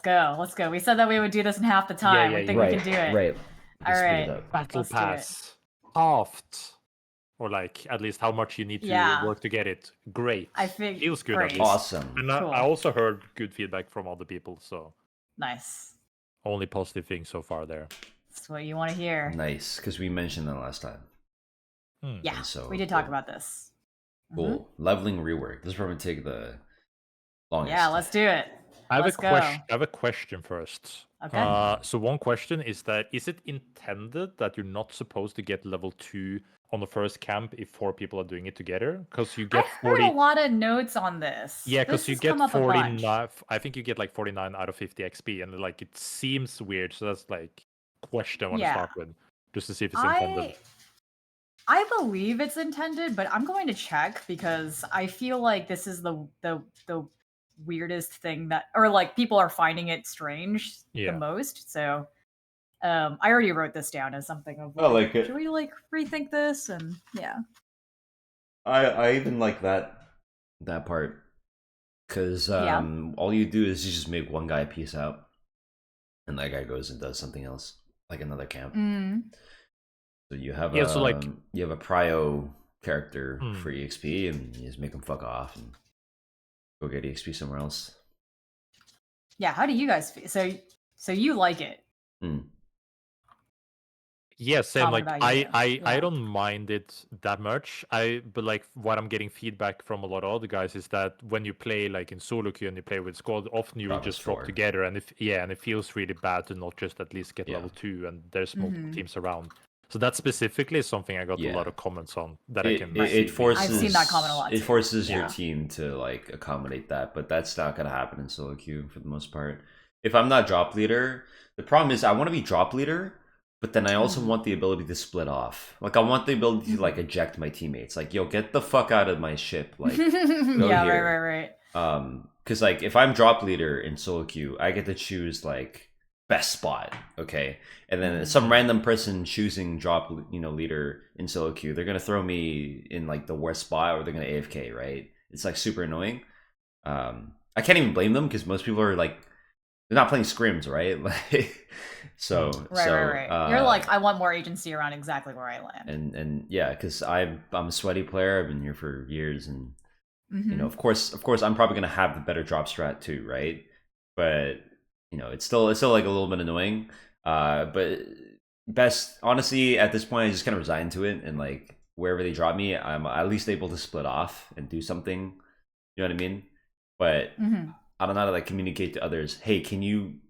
go. Let's go. We said that we would do this in half the time. We think we can do it. Right. All right. Battle pass. Halved. Or like at least how much you need to work to get it. Great. I think feels good at least. Awesome. And cool. I also heard good feedback from other people, so nice. Only positive things so far there. That's what you want to hear. Nice, because we mentioned that last time. Yeah, so, we did talk about this. Cool. Leveling rework. This is probably take the longest. Yeah, let's do it. I have a question first. Okay. So one question is that is it intended that you're not supposed to get level 2 on the first camp if 4 people are doing it together? Because you get I heard a lot of notes on this. Yeah, because you get 49. I think you get like 49 out of 50 XP, and like it seems weird. So that's like a question I want to start with, just to see if it's intended. I believe it's intended, but I'm going to check because I feel like this is the weirdest thing that, or like people are finding it strange the most. So I already wrote this down as something of like, should we like rethink this? And I even like that part because all you do is you just make one guy peace out, and that guy goes and does something else, like another camp. So you have you have a prio character for EXP, and you just make him fuck off and go get EXP somewhere else. Yeah, how do you guys feel? So you like it? Yeah, same. Like I don't mind it that much. But like what I'm getting feedback from a lot of other guys is that when you play like in solo queue and you play with squad, often you will just drop together, and it feels really bad to not just at least get level 2, and there's multiple teams around. So that specifically is something I got a lot of comments on that I can. It forces. I've seen that comment a lot. It forces your team to like accommodate that, but that's not gonna happen in solo queue for the most part. If I'm not drop leader, the problem is I want to be drop leader, but then I also want the ability to split off. Like I want the ability to like eject my teammates. Like, yo, get the fuck out of my ship. Like, go here. Right. Because like if I'm drop leader in solo queue, I get to choose like best spot, okay, and then some random person choosing drop leader in solo queue, they're gonna throw me in like the worst spot, or they're gonna AFK, right? It's like super annoying. I can't even blame them because most people are like, they're not playing scrims, right? Like, right. You're like, I want more agency around exactly where I land. And yeah, because I'm a sweaty player. I've been here for years, and of course I'm probably gonna have the better drop strat too, right? But it's still like a little bit annoying. But best, honestly, at this point, I just kind of resign to it, and like wherever they drop me, I'm at least able to split off and do something. You know what I mean? But I don't know how to like communicate to others. Hey, can you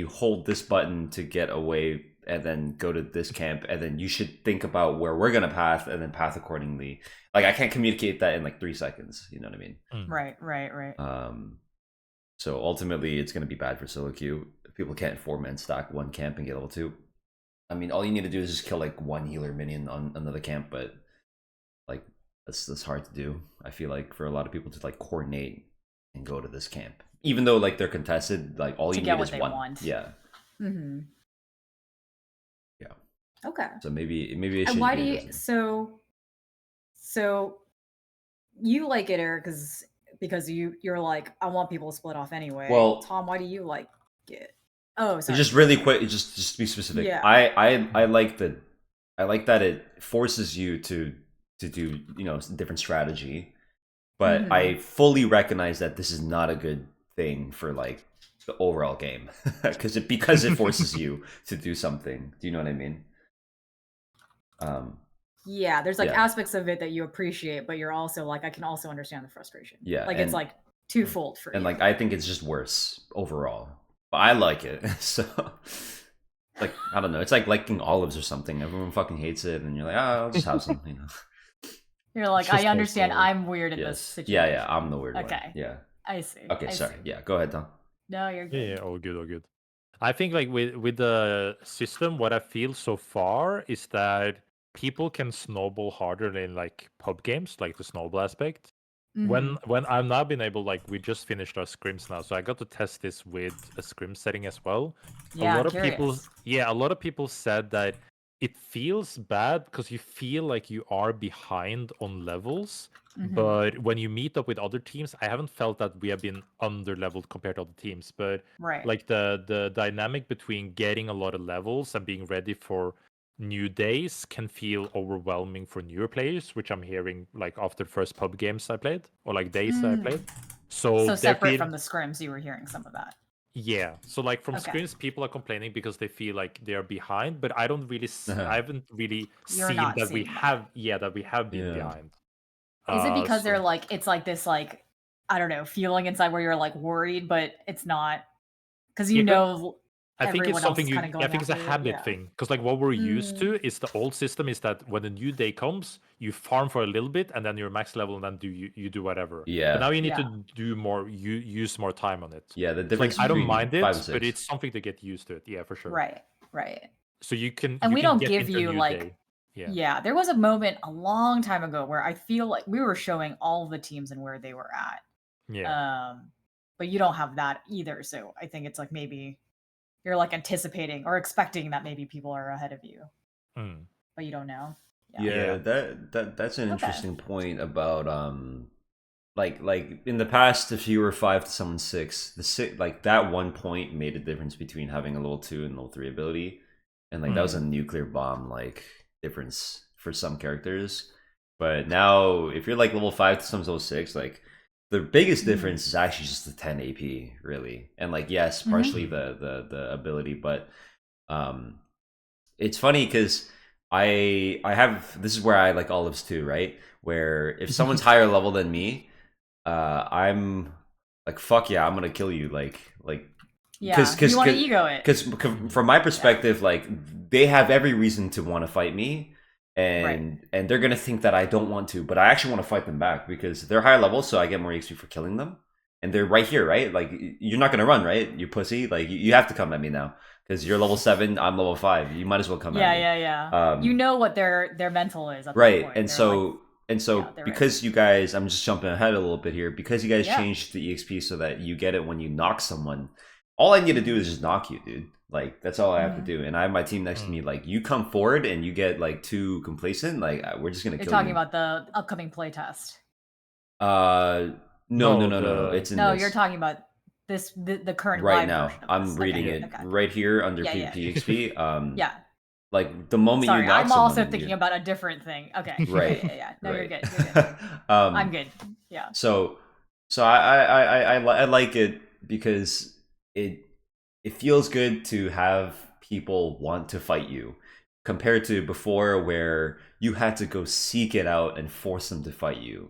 hold this button to get away, and then go to this camp, and then you should think about where we're gonna path, and then path accordingly. Like I can't communicate that in like 3 seconds. You know what I mean? Right. So ultimately, it's going to be bad for solo queue. If people can't 4-man stack one camp and get level 2. I mean, all you need to do is just kill like one healer minion on another camp, but like that's hard to do. I feel like for a lot of people to like coordinate and go to this camp, even though like they're contested, like all you need is one. Yeah. Yeah. Okay. So maybe it should. And why do you? So you like it, Eric? Because you're like, I want people to split off anyway. Well, Tom, why do you like it? Oh, sorry. Just really quick, just to be specific. Yeah. I like that it forces you to do different strategy, but I fully recognize that this is not a good thing for like the overall game because it forces you to do something. Do you know what I mean? Yeah, there's like aspects of it that you appreciate, but you're also like, I can also understand the frustration. Yeah, like it's like twofold for you. And like I think it's just worse overall, but I like it. So like I don't know, it's like liking olives or something. Everyone fucking hates it, and you're like, I'll just have some. You're like, I understand. I'm weird in this situation. Yeah, I'm the weird one. Okay. Yeah, I see. Okay, sorry. Yeah, go ahead, Tom. No, you're good. Yeah, all good. I think like with the system, what I feel so far is that people can snowball harder in like pub games, like the snowball aspect. When I've now been able, like we just finished our scrims now, so I got to test this with a scrim setting as well. Yeah, a lot of people said that it feels bad because you feel like you are behind on levels. Mm-hmm. But when you meet up with other teams, I haven't felt that we have been under leveled compared to other teams. But like the dynamic between getting a lot of levels and being ready for new days can feel overwhelming for newer players, which I'm hearing like after the first pub games I played or like days that I played. So separate from the scrims, you were hearing some of that. Yeah, so like from scrims, people are complaining because they feel like they're behind, but I don't really, I haven't really seen that we have, that we have been behind. Is it because they're like, it's like this, like, I don't know, feeling inside where you're like worried, but it's not, because you know. I think it's something I think it's a habit thing, because like what we're used to is the old system is that when a new day comes, you farm for a little bit and then you're max level and then you do whatever. Yeah. But now you need to do more, you use more time on it. Yeah, the difference. Like, I don't mind it, but it's something to get used to it. Yeah, for sure. Right. So you can, and you we can don't give you like. Day. Yeah, there was a moment a long time ago where I feel like we were showing all the teams and where they were at. Yeah. But you don't have that either, so I think it's like maybe you're like anticipating or expecting that maybe people are ahead of you, but you don't know. Yeah, that's an interesting point about like in the past, if you were 5 to someone 6, like that 1 point made a difference between having a level 2 and level 3 ability, and like that was a nuclear bomb like difference for some characters. But now if you're like level 5 to someone level 6, like the biggest difference is actually just the 10 AP, really. And like, yes, partially the ability, but it's funny because I have, this is where I like olives too, right? Where if someone's higher level than me, I'm like, fuck yeah, I'm gonna kill you, like because you want to ego it. Because from my perspective, like they have every reason to want to fight me, and they're gonna think that I don't want to, but I actually want to fight them back because they're higher level, so I get more XP for killing them, and they're right here, right? Like you're not gonna run, right? You pussy, like you have to come at me now because you're level 7, I'm level 5. You might as well come at me. Yeah. You know what their mental is at right, that point. And so. And so, because you guys, I'm just jumping ahead a little bit here, because you guys changed the EXP so that you get it when you knock someone, all I need to do is just knock you, dude. Like, that's all I have to do. And I have my team next to me, like, you come forward and you get, like, too complacent, like, we're just going to kill you. You're talking about the upcoming playtest. No. It's in No, this. you're talking about this, the current right live now. version of I'm this. reading it right here under PvP XP. Yeah. Like the moment Sorry, you knock I'm also someone, thinking about a different thing. Okay. Right. Yeah. No, you're good. You're good. I'm good. Yeah. So I like it because it feels good to have people want to fight you compared to before where you had to go seek it out and force them to fight you.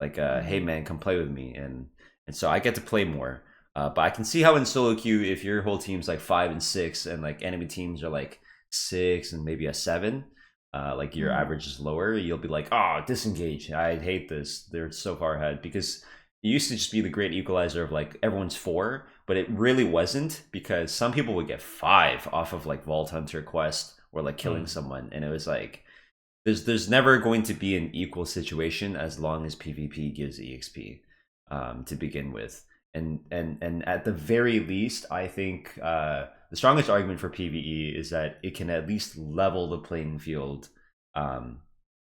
Like, hey man, come play with me, and so I get to play more. But I can see how in solo queue, if your whole team's like 5 and 6, and like enemy teams are like 6 and maybe a 7, like your average is lower, you'll be like, oh, disengage, I hate this, they're so far ahead. Because it used to just be the great equalizer of like everyone's 4, but it really wasn't, because some people would get 5 off of like Vault Hunter quest or like killing someone, and it was like there's never going to be an equal situation as long as PvP gives EXP to begin with. And at the very least, I think the strongest argument for PvE is that it can at least level the playing field,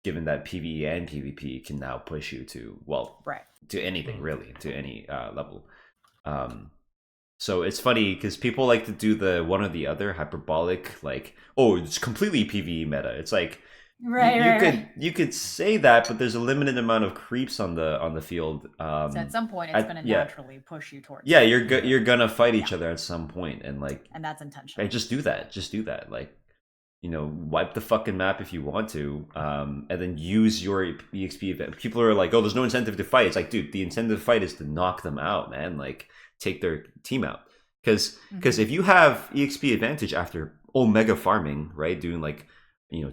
given that PvE and PvP can now push you to, well, to anything really, to any level. So it's funny because people like to do the one or the other hyperbolic, like, oh, it's completely PvE meta. It's like, you could say that, but there's a limited amount of creeps on the field. So at some point, it's going to naturally push you towards. Yeah, you're gonna fight each other at some point, and like, and that's intentional. Right, just do that. Like, wipe the fucking map if you want to, and then use your EXP event. People are like, oh, there's no incentive to fight. It's like, dude, the incentive to fight is to knock them out, man. Like, take their team out, because if you have EXP advantage after Omega farming, right, doing like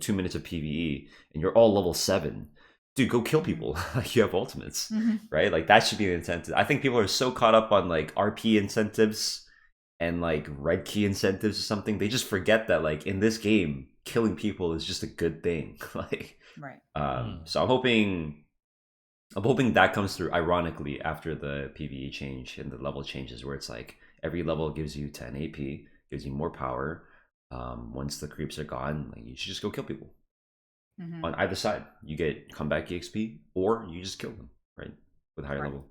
2 minutes of PvE, and you're all level 7, dude, go kill people. Like, you have ultimates, right? Like, that should be an incentive. I think people are so caught up on like RP incentives and like red key incentives or something, they just forget that like in this game, killing people is just a good thing. Like, so I'm hoping that comes through ironically after the PvE change and the level changes, where it's like every level gives you 10 AP, gives you more power. once the creeps are gone, like, you should just go kill people. Mm-hmm. On either side, you get comeback EXP, or you just kill them, right, with higher level.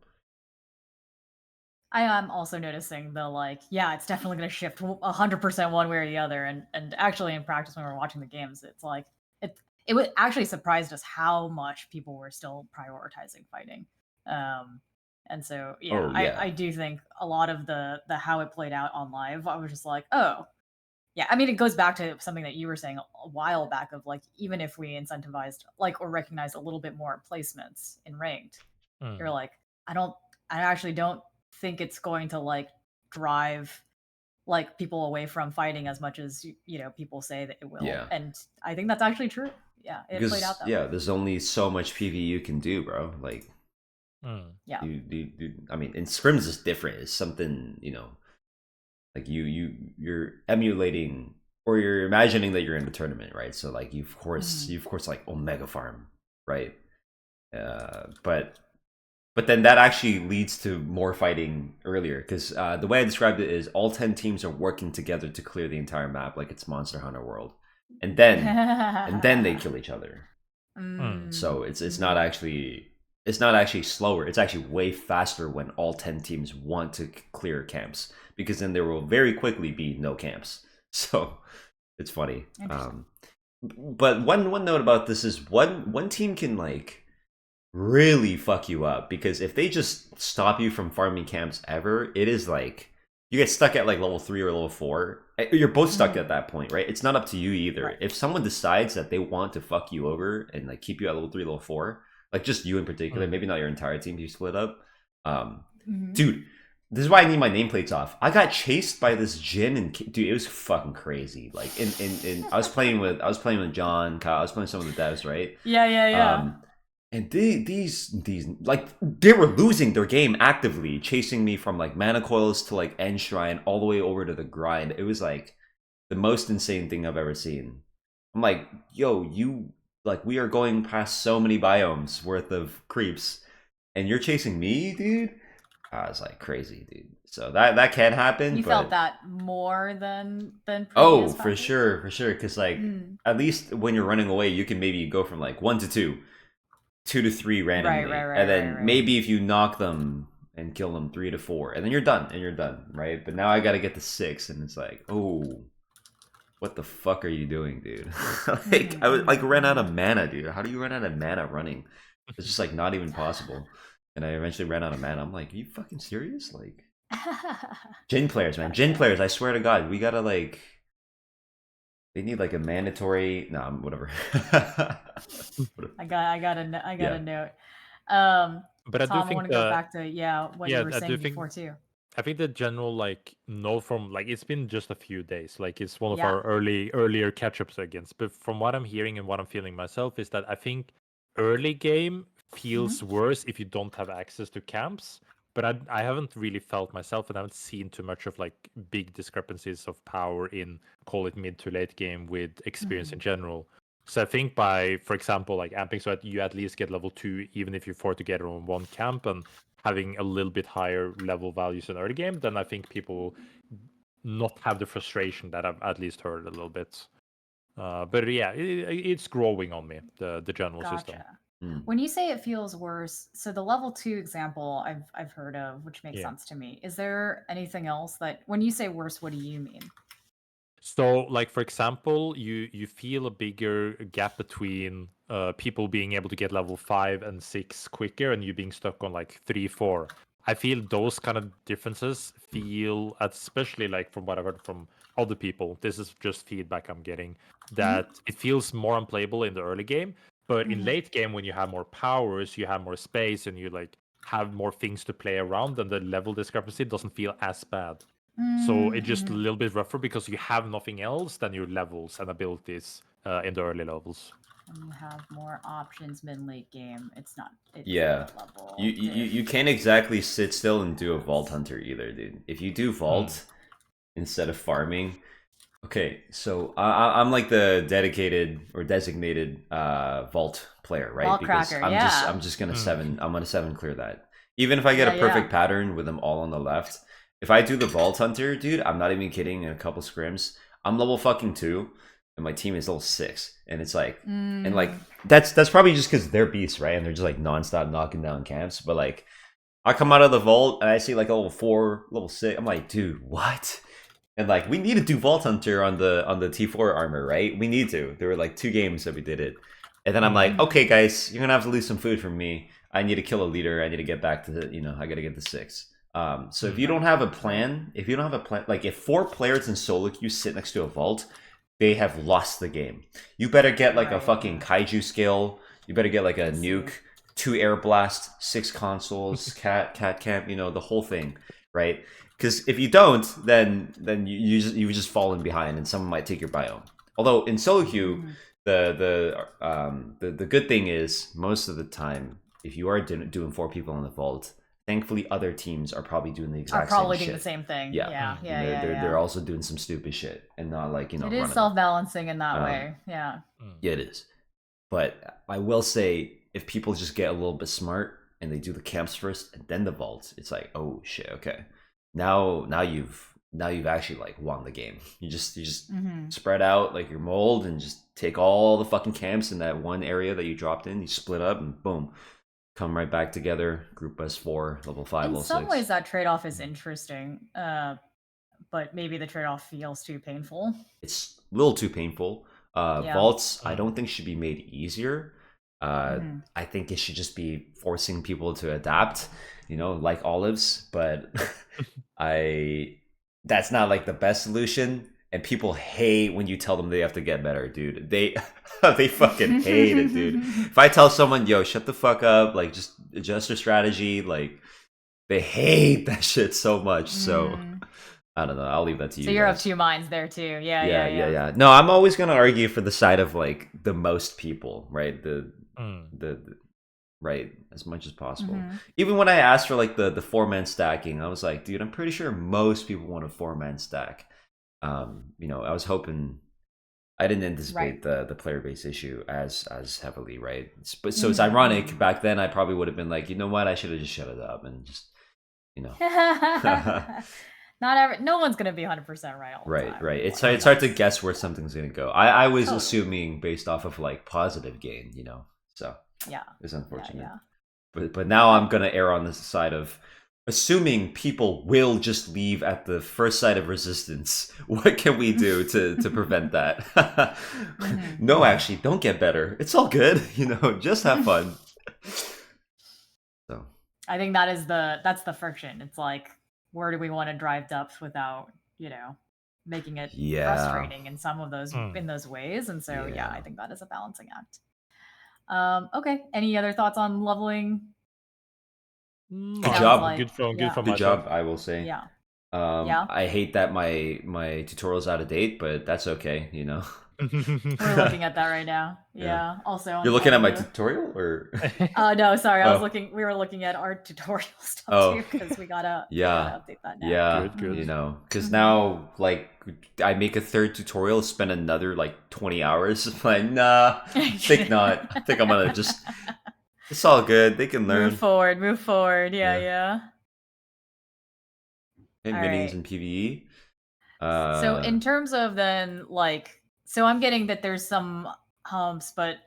I am also noticing the it's definitely going to shift 100% one way or the other, and actually in practice when we're watching the games, it's like it was actually surprised us how much people were still prioritizing fighting. And so I do think a lot of the how it played out on live, I was just like, oh yeah. I mean, it goes back to something that you were saying a while back of like, even if we incentivized or recognized a little bit more placements in ranked, you're like, I actually don't think it's going to drive people away from fighting as much as people say that it will. And I think that's actually true. Yeah, it played out that way. There's only so much PV you can do, bro. Like, yeah, I mean, in scrims is different. It's something, like you're emulating, or you're imagining that you're in the tournament, right? So like you of course like Omega farm, right? But then that actually leads to more fighting earlier, because the way I described it is all 10 teams are working together to clear the entire map, like it's Monster Hunter World, and then they kill each other. So it's not actually slower. It's actually way faster when all 10 teams want to clear camps, because then there will very quickly be no camps. So it's funny. But one note about this is one team can like really fuck you up, because if they just stop you from farming camps ever, it is like you get stuck at like level 3 or level 4. You're both stuck at that point, right? It's not up to you either. Right. If someone decides that they want to fuck you over and like keep you at level 3, level 4, like just you in particular, maybe not your entire team, you split up. Dude, this is why I need my nameplates off. I got chased by this Jin, and dude, it was fucking crazy. Like in I was playing with John, Kyle, I was playing some of the devs, right? Yeah. And these like they were losing their game actively, chasing me from like mana coils to like end shrine all the way over to the grind. It was like the most insane thing I've ever seen. I'm like, yo, we are going past so many biomes worth of creeps, and you're chasing me, dude. I was like crazy, dude. So that can happen. You felt that more than oh, for sure, because like at least when you're running away, you can maybe go from like 1 to 2. 2 to 3 randomly, and then maybe if you knock them and kill them, 3 to 4, and then you're done, right? But now I gotta get to 6, and it's like, oh, what the fuck are you doing, dude? Like I was like ran out of mana, dude. How do you run out of mana running? It's just like not even possible. And I eventually ran out of mana. I'm like, are you fucking serious? Like, Jin players, man, Jin players. I swear to God, we gotta like. They need like a mandatory. No, whatever. I got a note. But Tom, I do think want to go back to what you were saying before too. I think the general like note from like it's been just a few days. Like it's one of our earlier catch-ups against. But from what I'm hearing and what I'm feeling myself is that I think early game feels worse if you don't have access to camps. But I haven't really felt myself, and I haven't seen too much of like big discrepancies of power in, call it, mid to late game with experience in general. So I think by, for example, like amping so that you at least get level 2, even if you're 4 together on one camp, and having a little bit higher level values in early game, then I think people will not have the frustration that I've at least heard a little bit. But yeah, it's growing on me, the general system. When you say it feels worse, so the level 2 example I've heard of, which makes sense to me. Is there anything else that, when you say worse, what do you mean? So, like for example, you feel a bigger gap between people being able to get level 5 and 6 quicker, and you being stuck on like 3, 4. I feel those kind of differences feel, especially like from what I've heard from other people. This is just feedback I'm getting, that it feels more unplayable in the early game. But in late game, when you have more powers, you have more space, and you like have more things to play around, then the level discrepancy doesn't feel as bad. So it's just a little bit rougher because you have nothing else than your levels and abilities in the early levels. And you have more options mid-late game. It's not. Level you can't exactly sit still and do a Vault Hunter either, dude. If you do Vault instead of farming. Okay, so I'm like the dedicated or designated Vault player, right? Vault because cracker, I'm just gonna 7. I'm gonna 7 clear that. Even if I get a perfect pattern with them all on the left, if I do the Vault Hunter, dude, I'm not even kidding. In a couple scrims, I'm level fucking 2, and my team is level 6, and it's like, and like that's probably just because they're beasts, right? And they're just like nonstop knocking down camps. But like, I come out of the vault and I see like level 4, level 6. I'm like, dude, what? And like, we need to do Vault Hunter on the T4 armor, right? We need to. There were like 2 games that we did it, and then I'm like, okay, guys, you're gonna have to lose some food from me. I need to kill a leader. I need to get back to the, I gotta get the 6. So if you don't have a plan, like if 4 players in solo queue sit next to a vault, they have lost the game. You better get like a fucking kaiju skill. You better get like a nuke, 2 air blast, 6 consoles, cat camp, the whole thing, right? Because if you don't, then you've just fallen behind, and someone might take your biome. Although in solo queue, the good thing is most of the time, if you are doing 4 people in the vault, thankfully other teams are probably doing the exact same shit. Doing the same thing. Yeah. They're also doing some stupid shit and not like It is self-balancing in that way. Yeah. Yeah, it is. But I will say, if people just get a little bit smart and they do the camps first and then the vault, it's like, oh shit, okay. Now you've actually like won the game. You just spread out like your mold and just take all the fucking camps in that one area that you dropped in. You split up and boom, come right back together. Group S4, level 5, level 6. In some ways, that trade-off is interesting, but maybe the trade-off feels too painful. It's a little too painful. Vaults, I don't think should be made easier. I think it should just be forcing people to adapt, like olives. But that's not like the best solution. And people hate when you tell them they have to get better, dude. They fucking hate it, dude. If I tell someone, yo, shut the fuck up, like just adjust your strategy, like they hate that shit so much. So I don't know. I'll leave that to you. So you're of 2 minds there too. Yeah. No, I'm always gonna argue for the side of like the most people, right? The right, as much as possible. Even when I asked for like the 4-man stacking, I was like, dude, I'm pretty sure most people want a 4-man stack. I was hoping, I didn't anticipate the player base issue as heavily, right? But so it's ironic. Back then, I probably would have been like, you know what, I should have just shut it up and just, No one's gonna be 100% right all the time. Right. It's hard to guess where something's gonna go. I was assuming based off of like positive gain, So yeah, it's unfortunate. But now I'm gonna err on the side of assuming people will just leave at the first sight of resistance. What can we do to prevent that? No, actually, don't get better. It's all good. Just have fun. So I think that's the friction. It's like, where do we want to drive depth without, making it frustrating in some of those in those ways? And so I think that is a balancing act. Okay. Any other thoughts on leveling? Good job. Good job, I will say. Yeah. I hate that my tutorial's out of date, but that's okay, We're looking at that right now. Yeah. Also, you're looking at my tutorial, or? No, sorry. We were looking at our tutorial stuff too, because we gotta update that now. Yeah, good. Because now like I make a 3rd tutorial, spend another like 20 hours. Like, nah, think not. I think I'm gonna just. It's all good. They can learn. Move forward. Yeah. And minis and PvE. So in terms of then like. So I'm getting that there's some humps, but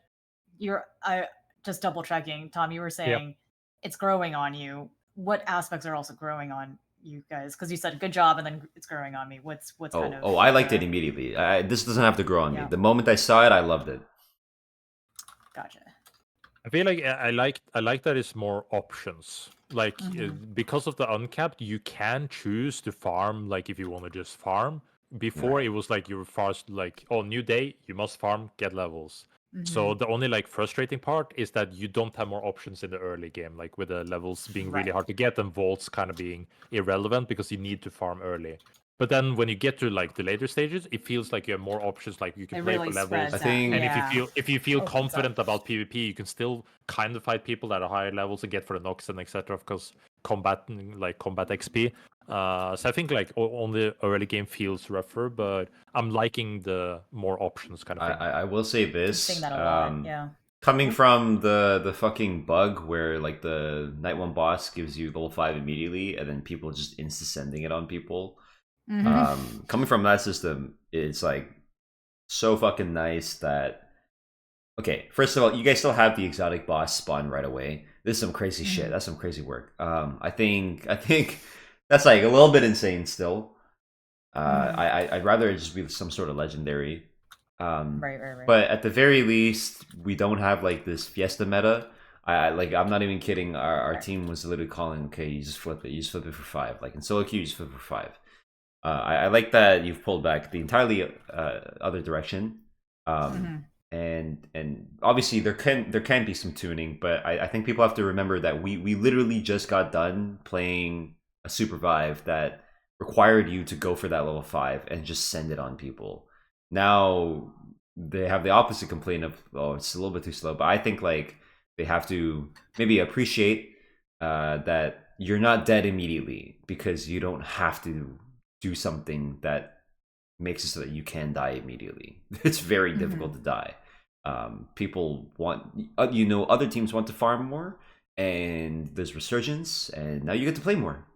I just double checking. Tom, you were saying it's growing on you. What aspects are also growing on you guys? Because you said good job, and then it's growing on me. What's kind of? Oh, I liked it immediately. This doesn't have to grow on me. The moment I saw it, I loved it. Gotcha. I feel like I like that it's more options. Like because of the uncapped, you can choose to farm. Like if you want to just farm. Before it was like you were forced, like, oh, new day, you must farm, get levels. So the only like frustrating part is that you don't have more options in the early game, like with the levels being really hard to get and vaults kind of being irrelevant because you need to farm early. But then when you get to like the later stages, it feels like you have more options. Like you can play for levels. I think, and if you feel confident about PvP, you can still kind of fight people at a higher levels and get for the knocks and etc. Because combat XP. So I think like on the early game feels rougher, but I'm liking the more options kind of thing. I will say this. Seeing that a lot, coming from the fucking bug where like the Night 1 boss gives you level 5 immediately, and then people just insta-sending it on people. Coming from that system, it's like so fucking nice that. Okay, first of all, you guys still have the exotic boss spawn right away. This is some crazy shit. That's some crazy work. I think that's like a little bit insane still. I'd rather it just be some sort of legendary. Right. But at the very least, we don't have like this fiesta meta. I'm not even kidding. Our team was literally calling, okay, you just flip it. You just flip it for 5. Like in solo queue, you just flip it for 5. I like that you've pulled back the entirely other direction. And obviously there can be some tuning, but I think people have to remember that we literally just got done playing a Supervive that required you to go for that level 5 and just send it on people. Now they have the opposite complaint of, oh, it's a little bit too slow. But I think like they have to maybe appreciate that you're not dead immediately, because you don't have to do something that makes it so that you can die immediately. It's very difficult to die. People want, other teams want to farm more, and there's resurgence, and now you get to play more.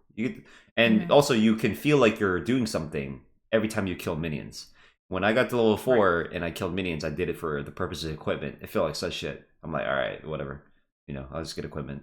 Also you can feel like you're doing something every time you kill minions. When I got to level 4 and I killed minions, I did it for the purpose of equipment. It felt like such shit. I'm like, all right, whatever. I'll just get equipment.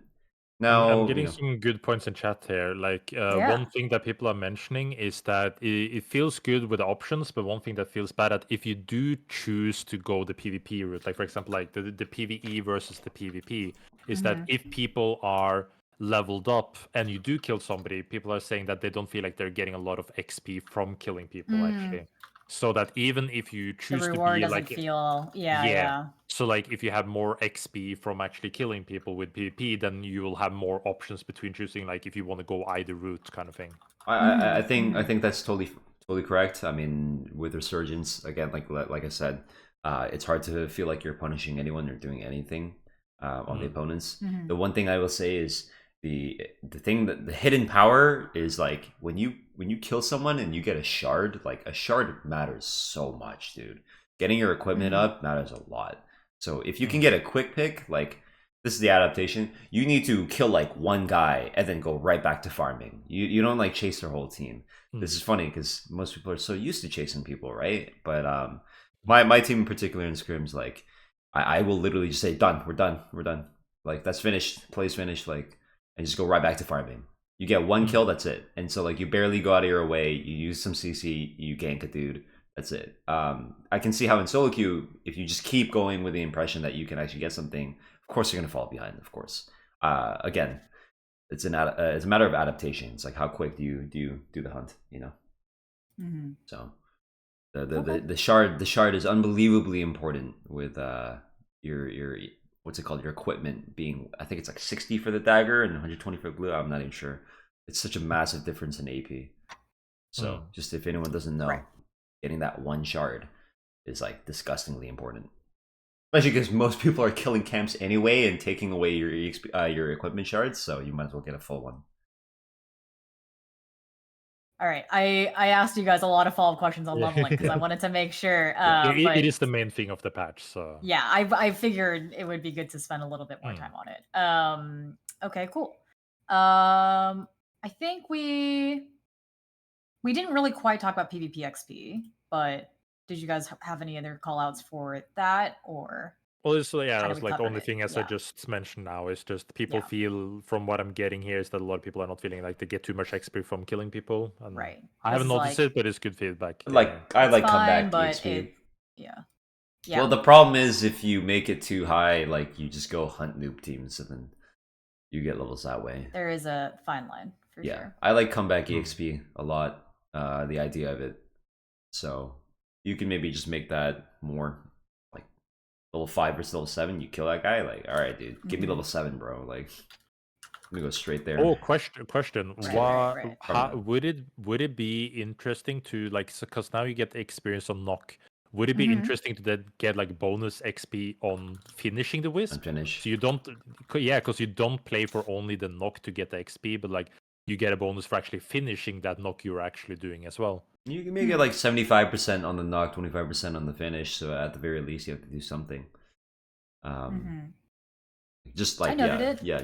Now, I'm getting some good points in chat here. Like one thing that people are mentioning is that it feels good with the options, but one thing that feels bad at if you do choose to go the PvP route, like for example, like the PvE versus the PvP, is that if people are leveled up and you do kill somebody, people are saying that they don't feel like they're getting a lot of XP from killing people actually. So that even if you choose to be like, feel, so like if you have more XP from actually killing people with PvP, then you will have more options between choosing, like if you want to go either route, kind of thing. I think that's totally correct. I mean, with Resurgence, again, like I said, it's hard to feel like you're punishing anyone or doing anything on the opponents. The one thing I will say is the thing that the hidden power is, like when you kill someone and you get a shard, like a shard matters so much, dude. Getting your equipment up matters a lot. So if you can get a quick pick, like this is the adaptation, you need to kill like one guy and then go right back to farming. You don't like chase their whole team. This is funny because most people are so used to chasing people, right? But my team in particular in scrims, like I will literally just say, done, we're done. Like that's finished, play's finished, like, and just go right back to farming. You get one kill, that's it. And so like you barely go out of your way, you use some CC, you gank a dude, that's it. I can see how in solo queue, if you just keep going with the impression that you can actually get something, of course you're gonna fall behind. Of course. Again, it's a matter of adaptation. It's like how quick do you do the hunt, So the shard is unbelievably important with your what's it called, your equipment being, I think it's like 60 for the dagger and 120 for blue. I'm not even sure. It's such a massive difference in AP. So just if anyone doesn't know, getting that one shard is like disgustingly important. Especially because most people are killing camps anyway and taking away your equipment shards, so you might as well get a full one. All right, I asked you guys a lot of follow-up questions on leveling because I wanted to make sure. It is the main thing of the patch, so yeah, I figured it would be good to spend a little bit more time on it. Okay, cool. I think we didn't really quite talk about PvP XP, but did you guys have any other callouts for that, or? Well, it's that was like the only thing, as I just mentioned now, is just people feel, from what I'm getting here, is that a lot of people are not feeling like they get too much XP from killing people. And right. I haven't noticed it, but it's good feedback. Like I like comeback XP. Yeah. Well, the problem is if you make it too high, like you just go hunt noob teams and then you get levels that way. There is a fine line for sure. I like comeback EXP a lot. The idea of it. So you can maybe just make that more like level 5 versus level 7. You kill that guy, like, all right, dude, give me level 7, bro. Like, let me go straight there. Oh, question. Right. How, would it be interesting to, like, because now you get the experience on knock. Would it be interesting to then get like bonus XP on finishing the wisp? Finish. So you don't, because you don't play for only the knock to get the XP, but like you get a bonus for actually finishing that knock you're actually doing as well. You can maybe get like 75% on the knock, 25% on the finish. So at the very least, you have to do something. Just like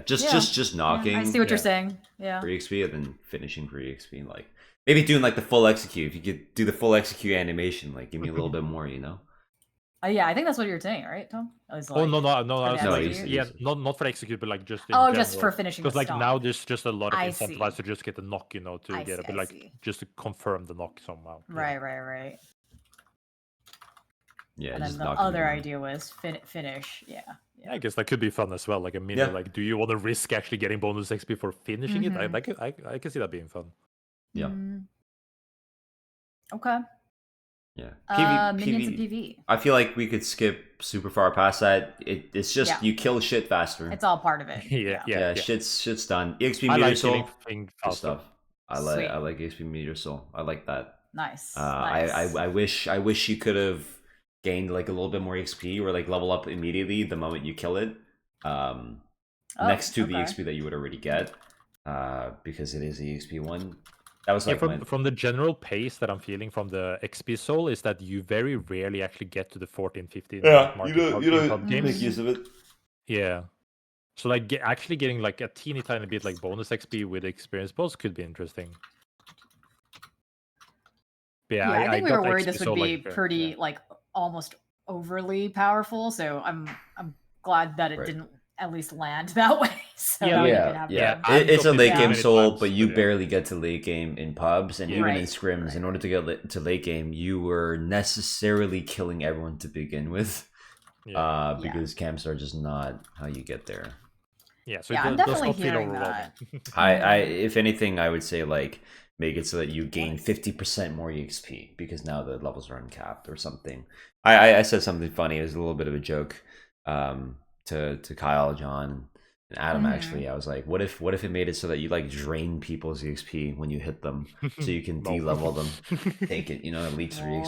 just knocking. I see what you're saying. Yeah. Free XP and then finishing free XP. Like Maybe doing like the full execute. If you could do the full execute animation, like give me a little bit more, you know? Yeah, I think that's what you're saying, right, Tom? Like, no. I was like, not for execute, but like just in general. Just for finishing. Because like now there's just a lot of incentivized to just get the knock, you know, to get it, but like just to confirm the knock somehow. Right. Yeah, and then the other idea was finish. Yeah. I guess that could be fun as well. Like a mini, like, do you want to risk actually getting bonus XP for finishing it? I can see that being fun. Yeah. Okay. Yeah. Minions and PV. I feel like we could skip super far past that. It's just you kill shit faster. It's all part of it. Yeah. Shit's done. EXP meter soul stuff. I like EXP meter soul. I like that. Nice. I wish you could have gained like a little bit more XP or like level up immediately the moment you kill it. Next to the XP that you would already get. Because it is the XP one. That was like from the general pace that I'm feeling from the XP soul is that you very rarely actually get to the 14, 15 mark. You don't make use of it. Yeah. So like actually getting like a teeny tiny bit like bonus XP with experience balls could be interesting. But I think we were worried this would be pretty like almost overly powerful. So I'm glad that it didn't at least land that way. So it's a late game soul, but you barely get to late game in pubs, and even in scrims. In order to get to late game, you were necessarily killing everyone to begin with, because camps are just not how you get there. Yeah, so I'm definitely hearing that. If anything, I would say like make it so that you gain 50% more EXP because now the levels are uncapped or something. I said something funny. It was a little bit of a joke. To Kyle, John, and Adam. Actually, I was like, what if it made it so that you like drain people's EXP when you hit them, so you can de-level them, take it, you know, it leaks 3 XP.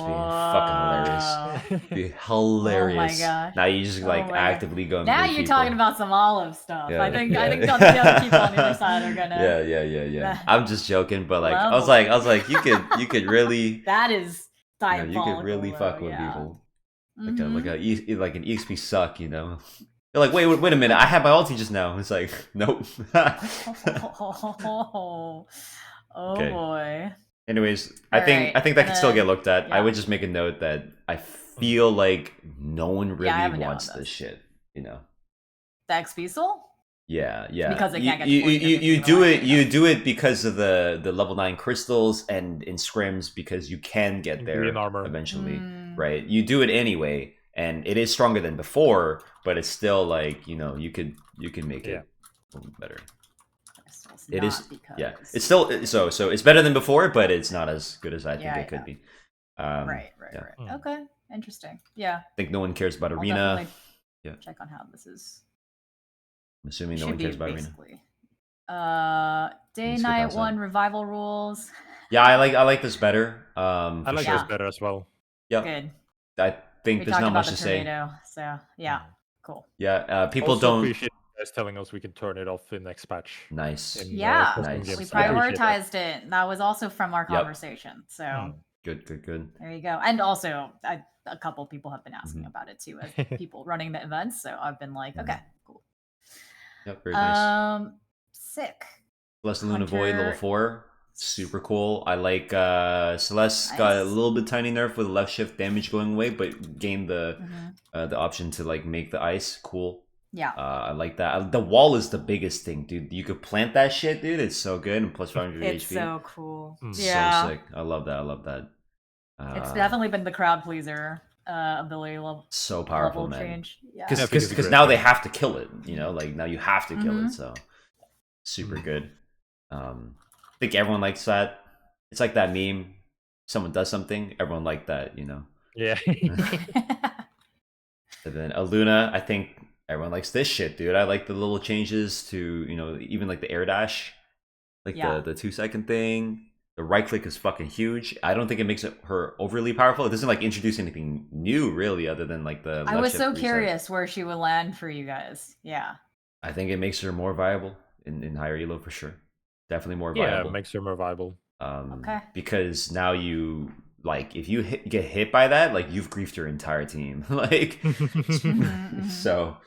Fucking hilarious. Be hilarious. Oh my gosh. Now you just like actively go. Now you're talking about some olive stuff. I think some of the other people on the other side are gonna. Yeah. I'm just joking, but like I was like, you could really. That is diabolical. You could really fuck with people. Like an EXP suck, you know. You're like, wait a minute! I had my ulti just now. It's like, nope. Boy. Anyways, I think that can still get looked at. Yeah. I would just make a note that I feel like no one really wants this shit. You know, the XP soul. Yeah. Because they can't get you do it because of the level 9 crystals, and in scrims because you can get there eventually, right? You do it anyway. And it is stronger than before, but it's still like, you know, you can make it a little better. It is, it's still so it's better than before, but it's not as good as I think it could be. Right. Okay, interesting. Yeah. I think no one cares about arena. Check on how this is. I'm assuming no one cares about arena. Day night 1 revival rules. Yeah, I like this better. I like this better as well. Yeah. Good. I think there's not much to say. So yeah, cool. Yeah, people also don't appreciate you guys telling us we can turn it off in next patch. Nice. Yeah, nice. We prioritized it. That was also from our conversation. So good. There you go. And also, a couple people have been asking about it too, as people running the events. So I've been like, okay, cool. Yep, very nice. Sick. Celeste Luna Void level 4. Super cool. I like Celeste got a little bit tiny nerf with left shift damage going away, but gained the option to like make the ice cool. Yeah. I like that. The wall is the biggest thing, dude. You could plant that shit, dude. It's so good and plus 500 HP. It's so cool. So sick. I love that. It's definitely been the crowd pleaser ability level. So powerful, level man. Change. Yeah. Because now they have to kill it. You know, like now you have to kill it. So super good. I think everyone likes that. It's like that meme. Someone does something, everyone liked that, you know. Yeah. And then Aluna, I think everyone likes this shit, dude. I like the little changes to, you know, even like the air dash, like the 2-second thing. The right click is fucking huge. I don't think it makes her overly powerful. It doesn't like introduce anything new, really, other than like the. I was so curious where she would land for you guys. Yeah. I think it makes her more viable in higher elo for sure. Definitely more viable. Yeah, it makes her more viable. Okay. Because now you like if you get hit by that, like you've griefed your entire team. Like so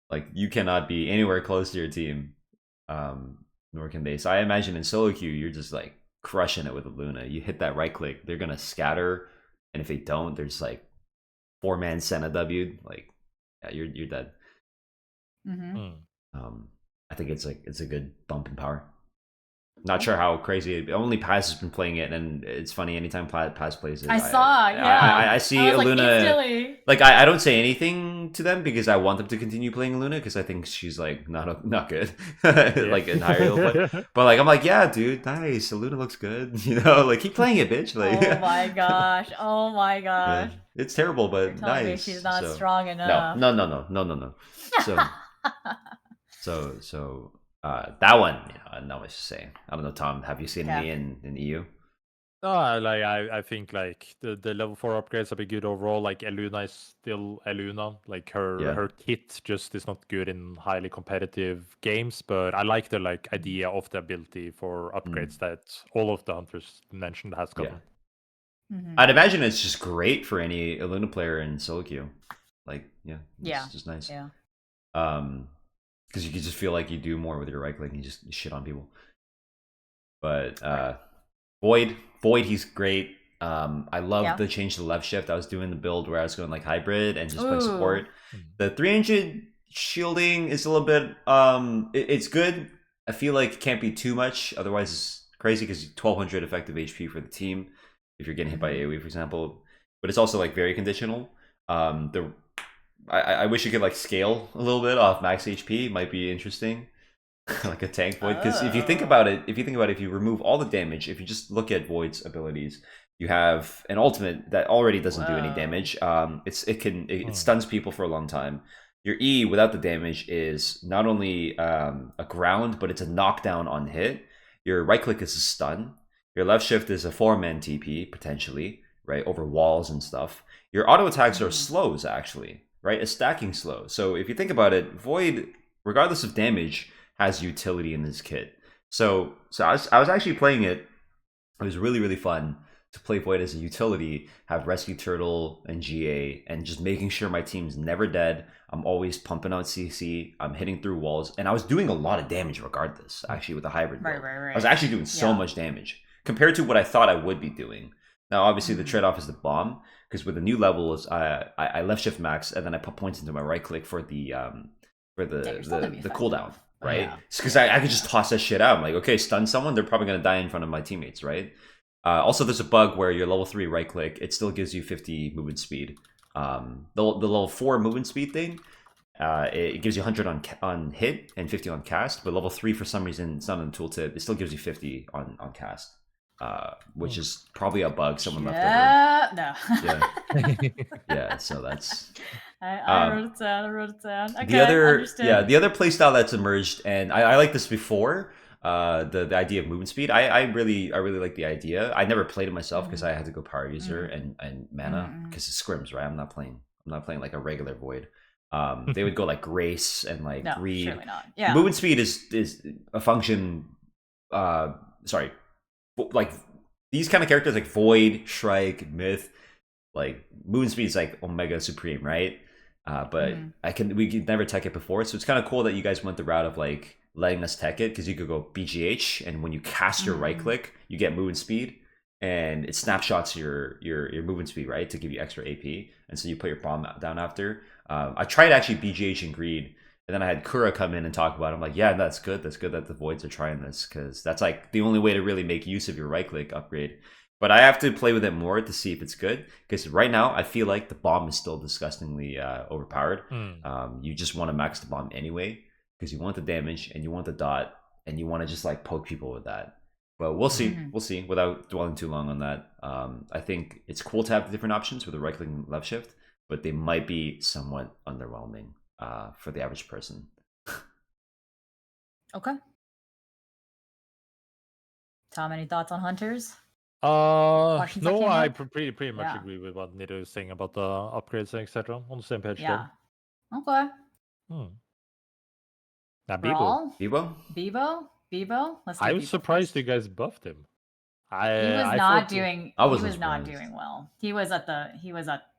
like you cannot be anywhere close to your team. Nor can they. So I imagine in solo queue you're just like crushing it with Luna. You hit that right click, they're gonna scatter, and if they don't, there's like 4-man Senna W. Like, yeah, you're dead. I think it's a good bump in power. Not sure how crazy. Only Paz has been playing it, and it's funny anytime Paz plays it. I see Luna. Like I don't say anything to them because I want them to continue playing Luna because I think she's like not good, like in higher level play. But like I'm like, yeah, dude, nice. Luna looks good. You know, like keep playing it, bitch. Like, oh my gosh, oh my gosh. Yeah, it's terrible, but You're telling nice. me she's not strong enough. No. So that one, I don't know what to say. I don't know, Tom. Have you seen me in EU? Like I think like the level 4 upgrades have been good overall. Like Eluna is still Eluna. Like her kit just is not good in highly competitive games. But I like the idea of the ability for upgrades that all of the hunters mentioned has gotten. I'd imagine it's just great for any Eluna player in solo queue. Like it's just nice. Yeah. Because you can just feel like you do more with your right click and you just shit on people. But Void, he's great. I love the change to left shift. I was doing the build where I was going like hybrid and just playing support. The 300 shielding is a little bit it's good. I feel like it can't be too much, otherwise it's crazy because 1200 effective HP for the team if you're getting hit by AoE, for example. But it's also like very conditional. I wish you could like scale a little bit off max HP. Might be interesting. Like a tank Void, because if you think about it, if you remove all the damage, if you just look at Void's abilities, you have an ultimate that already doesn't do any damage. It stuns people for a long time. Your E without the damage is not only a ground, but it's a knockdown on hit. Your right click is a stun. Your left shift is a 4-man TP potentially, right, over walls and stuff. Your auto attacks are slows actually, right, a stacking slow. So if you think about it, Void, regardless of damage, has utility in this kit. So I was actually playing it. It was really, really fun to play Void as a utility, have Rescue Turtle and GA, and just making sure my team's never dead. I'm always pumping out CC. I'm hitting through walls, and I was doing a lot of damage regardless, actually, with the hybrid build. Right. I was actually doing so much damage compared to what I thought I would be doing. Now, obviously, the trade-off is the bomb, because with the new levels, I left shift max, and then I put points into my right click for the cooldown. Right? Because I could just toss that shit out. I'm like, okay, stun someone, they're probably going to die in front of my teammates, right? Also, there's a bug where your level 3 right click, it still gives you 50 movement speed. The level 4 movement speed thing, it gives you 100 on hit and 50 on cast, but level 3, for some reason, it's not in the tooltip, it still gives you 50 on cast. Which is probably a bug someone left over. Yeah, so that's... I wrote it down. Okay, the other playstyle that's emerged, and I like this before, the idea of movement speed. I really like the idea. I never played it myself because I had to go power user and mana because it's scrims, right? I'm not playing like a regular Void. They would go like Grace and like Greed. Surely not. Yeah. Movement speed is a function. Like these kind of characters like Void, Shrike, Myth, like movement speed is like Omega Supreme, right? But we could never tech it before, so it's kind of cool that you guys went the route of like letting us tech it, because you could go BGH, and when you cast your right click, you get movement speed, and it snapshots your movement speed, right, to give you extra AP, and so you put your bomb down after. I tried actually BGH and Greed, and then I had Kura come in and talk about it. I'm like, yeah, that's good that the Voids are trying this, because that's like the only way to really make use of your right click upgrade. But I have to play with it more to see if it's good, because right now I feel like the bomb is still disgustingly overpowered. You just want to max the bomb anyway, because you want the damage and you want the dot and you want to just like poke people with that. But we'll see. We'll see without dwelling too long on that. I think it's cool to have the different options with the right click and left shift, but they might be somewhat underwhelming for the average person. Okay. Tom, any thoughts on hunters? No, I pretty much agree with what Nido is saying about the upgrades and etc. On the same page. Yeah. Okay. Now Beebo. I was surprised you guys buffed him. He was not doing well. He was at the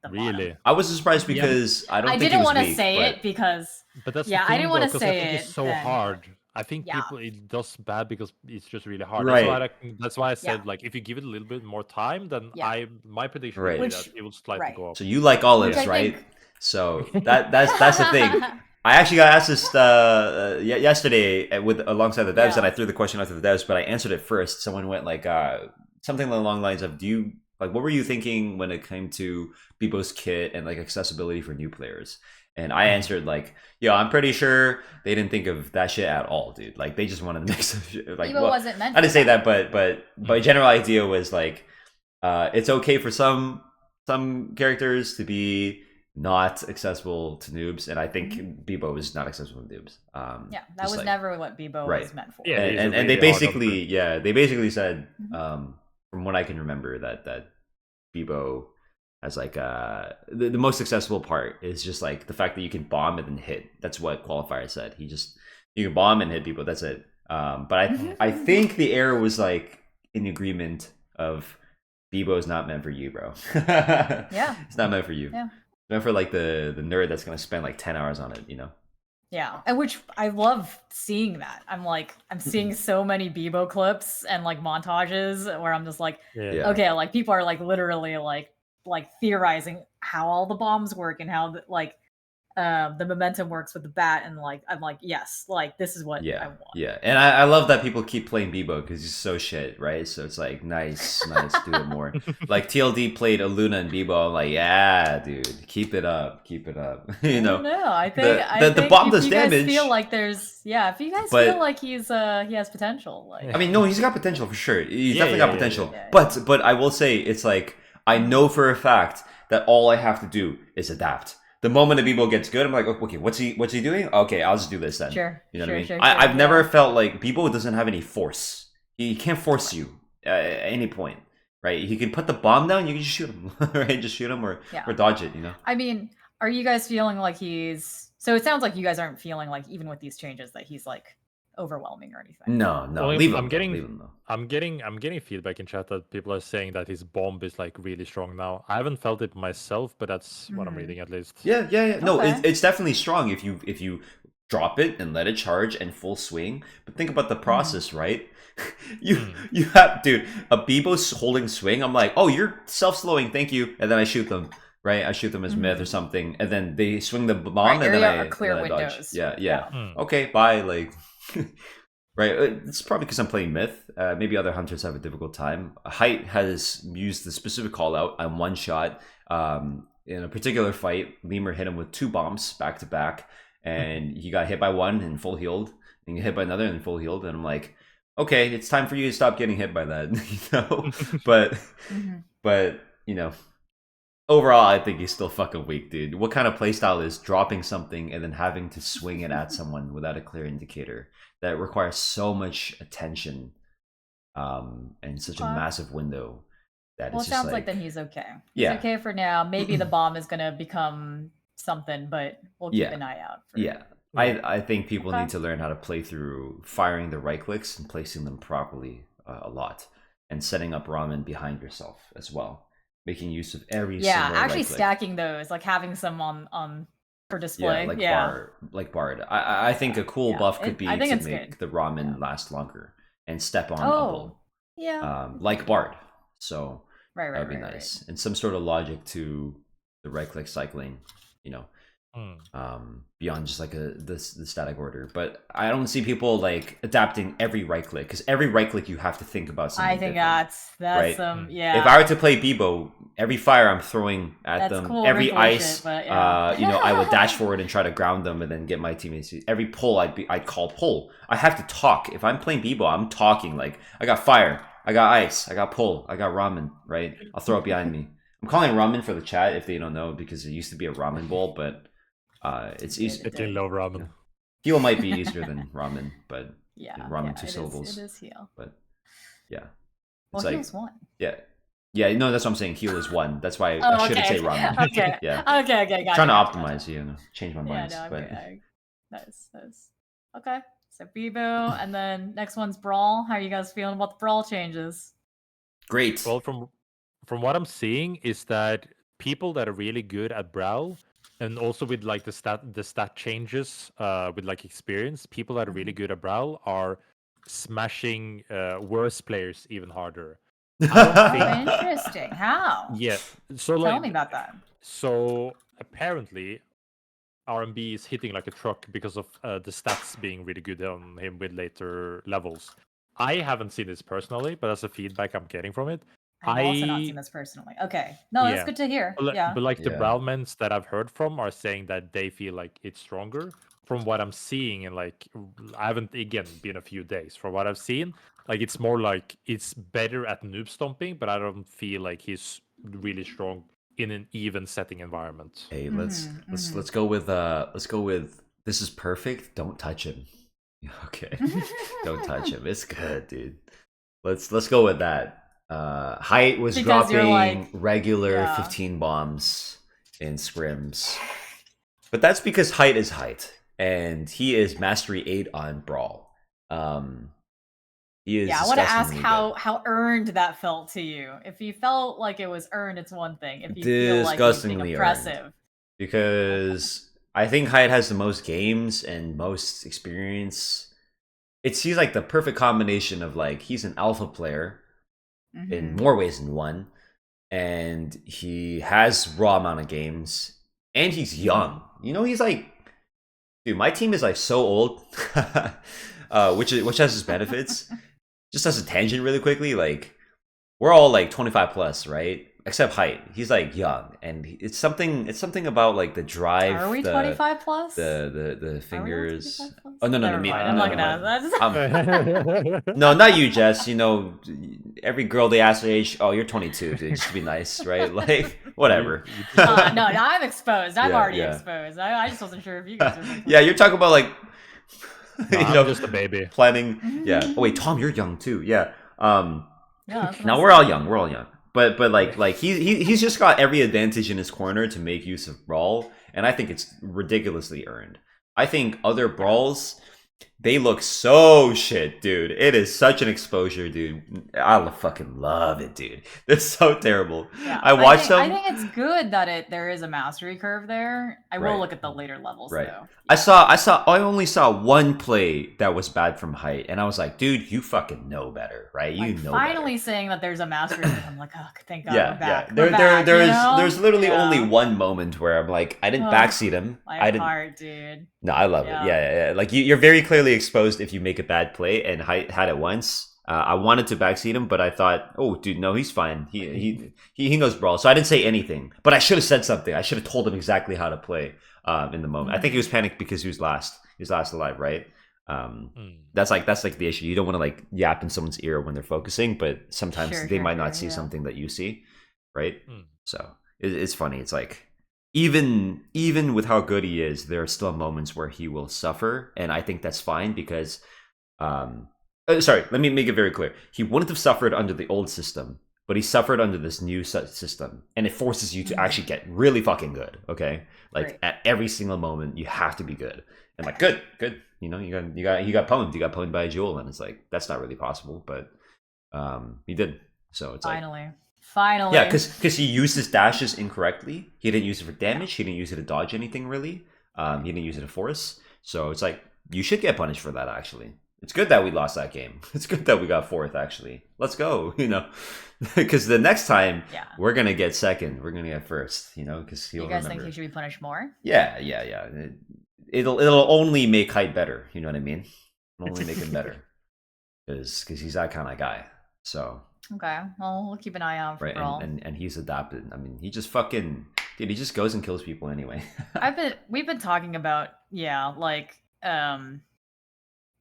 really bottom. I was surprised because I didn't want to say it because but that's I didn't want to say it's so hard. I think people it does bad because it's just really hard. Right. That's why I said like if you give it a little bit more time, then my prediction would be that it will slightly go up. So you like olives, right? So that's the thing. I actually got asked this yesterday alongside the devs, and I threw the question out to the devs, but I answered it first. Someone went like something along the lines of, "Do you like what were you thinking when it came to Beebo's kit and like accessibility for new players?" And I answered like, "Yo, I'm pretty sure they didn't think of that shit at all, dude. Like they just wanted to mix like Beebo wasn't meant. I didn't say that, but my general idea was like, it's okay for some characters to be not accessible to noobs, and I think Beebo is not accessible to noobs. That was like, never what Beebo was meant for. Yeah, and they basically said, from what I can remember, that Beebo has like the most accessible part is just like the fact that you can bomb and then hit. That's what Qualifier said. You can bomb and hit people. That's it. But I think the error was like in agreement of Beebo is not meant for you, bro. It's not meant for you. Yeah. It's meant for like the nerd that's gonna spend like 10 hours on it, you know? Yeah, and which I love seeing that. I'm seeing so many Beebo clips and like montages where I'm just like, okay, like people are like literally like theorizing how all the bombs work and how the momentum works with the bat, and like I'm like, yes, like this is what I want. Yeah, and I love that people keep playing Beebo because he's so shit, right? So it's like nice, do it more. Like TLD played Aluna and Beebo. I'm like, yeah, dude, keep it up. You know, I think the bomb does if you damage. Guys feel like there's if you guys feel like he has potential. Like I mean, no, he's got potential for sure. He's definitely got potential. But I will say it's like I know for a fact that all I have to do is adapt. The moment a Beebo gets good, I'm like, okay, what's he doing? Okay, I'll just do this then. Sure. You know what I mean? I've never felt like Beebo doesn't have any force. He can't force you at any point, right? He can put the bomb down, you can just shoot him, right? Just shoot him or dodge it, you know? I mean, are you guys feeling like so it sounds like you guys aren't feeling like even with these changes that he's like overwhelming or anything. No. Well, leave him. I'm getting feedback in chat that people are saying that his bomb is like really strong now. I haven't felt it myself, but that's what I'm reading at least. Yeah. No, it's definitely strong if you drop it and let it charge and full swing. But think about the process, right? you have, dude, a Beebo's holding swing. I'm like, oh, you're self-slowing, thank you, and then I shoot them. Right, I shoot them as myth or something, and then they swing the bomb, and then I clear windows. Dodge. Yeah. Okay, bye. Like, right. It's probably because I'm playing myth. Maybe other hunters have a difficult time. Height has used the specific call out on one shot. In a particular fight, Lemur hit him with 2 bombs back to back, and he got hit by one and full healed, and hit by another and full healed. And I'm like, okay, it's time for you to stop getting hit by that, you know. But you know. Overall, I think he's still fucking weak, dude. What kind of playstyle is dropping something and then having to swing it at someone without a clear indicator? That requires so much attention, and such a massive window. It sounds like then he's okay. He's okay for now. Maybe the bomb is gonna become something, but we'll keep an eye out. I think people need to learn how to play through firing the right clicks and placing them properly a lot, and setting up ramen behind yourself as well. Making use of every single actually stacking those, like having some on for display. Like Bard. I think a cool buff could be to make the ramen last longer and step on a bull. Like Bard. So that'd be nice. Right. And some sort of logic to the right click cycling, you know. Beyond just like the static order, but I don't see people like adapting every right click, because every right click you have to think about something. I think that's right? If I were to play Beebo, every fire I'm throwing at them, every ice, shit, but, you know, I would dash forward and try to ground them and then get my teammates. Every pull I'd call pull. I have to talk. If I'm playing Beebo, I'm talking like I got fire, I got ice, I got pull, I got ramen. Right? I'll throw it behind me. I'm calling it ramen for the chat if they don't know, because it used to be a ramen bowl, but. It's easy. It's in low ramen. Heal might be easier than ramen, but ramen 2 syllables. It is heal. But it's well, heal's 1. Yeah. No, that's what I'm saying. Heal is 1. That's why I shouldn't say ramen. Okay. Okay. Trying to optimize, you know, change my mind. Nice. Okay. So Beebo, and then next one's brawl. How are you guys feeling about the brawl changes? Great. Well, from what I'm seeing is that people that are really good at brawl And also with like the stat changes with like experience, people that are really good at Brawl are smashing worse players even harder. I don't think. Interesting. How? Yeah. So Tell like, me about that. So apparently, RMB is hitting like a truck because of the stats being really good on him with later levels. I haven't seen this personally, but that's the feedback I'm getting from it. I've also not seen this personally. Okay. No, that's good to hear. Yeah. But like the Brawlmans that I've heard from are saying that they feel like it's stronger. From what I'm seeing, and like I haven't again been a few days. From what I've seen, like it's more like it's better at noob stomping, but I don't feel like he's really strong in an even setting environment. Hey, let's go with this is perfect. Don't touch him. Okay. Don't touch him. It's good, dude. Let's go with that. Height was because dropping like, regular 15 bombs in scrims. But that's because Height is Height. And he is Mastery 8 on Brawl. He is I want to ask how earned that felt to you. If you felt like it was earned, it's one thing. If you feel like it's being oppressive. Earned. Because I think Height has the most games and most experience. He's like the perfect combination of like he's an alpha player in more ways than one, and he has raw amount of games, and he's young. You know, he's like, dude, my team is like so old, which has its benefits. Just as a tangent, really quickly, like we're all like 25 plus, right? Except Height, he's like young, and it's something about like the drive. Are we 25 plus? The fingers. Oh no, I'm not gonna ask that. No, not you, Jess. You know, every girl they ask their age, oh, you're 22, dude. Just to be nice, right? Like whatever. No, I'm exposed. I'm already exposed. I just wasn't sure if you guys were. Yeah, you're talking about like. I'm just a baby. Planning. Yeah. Oh wait, Tom, you're young too. Yeah. Now we're all young. We're all young. But like he's just got every advantage in his corner to make use of Brawl, and I think it's ridiculously earned. I think other Brawls, they look so shit, dude. It is such an exposure, dude. I fucking love it, dude. It's so terrible. Yeah, I watched them. I think it's good that there is a mastery curve there. I will look at the later levels though. Yeah. I only saw one play that was bad from Height, and I was like, dude, you fucking know better, right? You know finally better. Saying that there's a mastery curve. I'm like, oh, thank God we're back. There's literally only one moment where I'm like, I didn't backseat him. I didn't. Dude. No, I love it. Yeah. Like you're very clearly exposed if you make a bad play, and Height had it once. I wanted to backseat him, but I thought, oh, dude, no, he's fine. He knows Brawl, so I didn't say anything. But I should have said something. I should have told him exactly how to play in the moment. I think he was panicked because he was last. He was last alive, right? That's like the issue. You don't want to like yap in someone's ear when they're focusing, but sometimes they might not see something that you see, right? So it's funny. It's like even with how good he is, there are still moments where he will suffer, and I think that's fine because. Sorry, let me make it very clear. He wouldn't have suffered under the old system, but he suffered under this new system, and it forces you to actually get really fucking good. Okay, like at every single moment, you have to be good. And like, good. You know, you got pwned. You got pwned by a jewel, and it's like that's not really possible, but he did. So it's finally. Yeah, because he used his dashes incorrectly. He didn't use it for damage. He didn't use it to dodge anything really. He didn't use it to force. So it's like you should get punished for that actually. It's good that we lost that game. It's good that we got fourth, actually. Let's go, you know. Because the next time, we're going to get second. We're going to get first, you know, because he'll remember. You guys think he should be punished more? Yeah. It'll only make Height better, you know what I mean? It'll only make him better. Because he's that kind of guy. So. Okay, well, we'll keep an eye out for Brawl. And he's adapted. I mean, he just fucking... Dude, he just goes and kills people anyway. We've been talking about,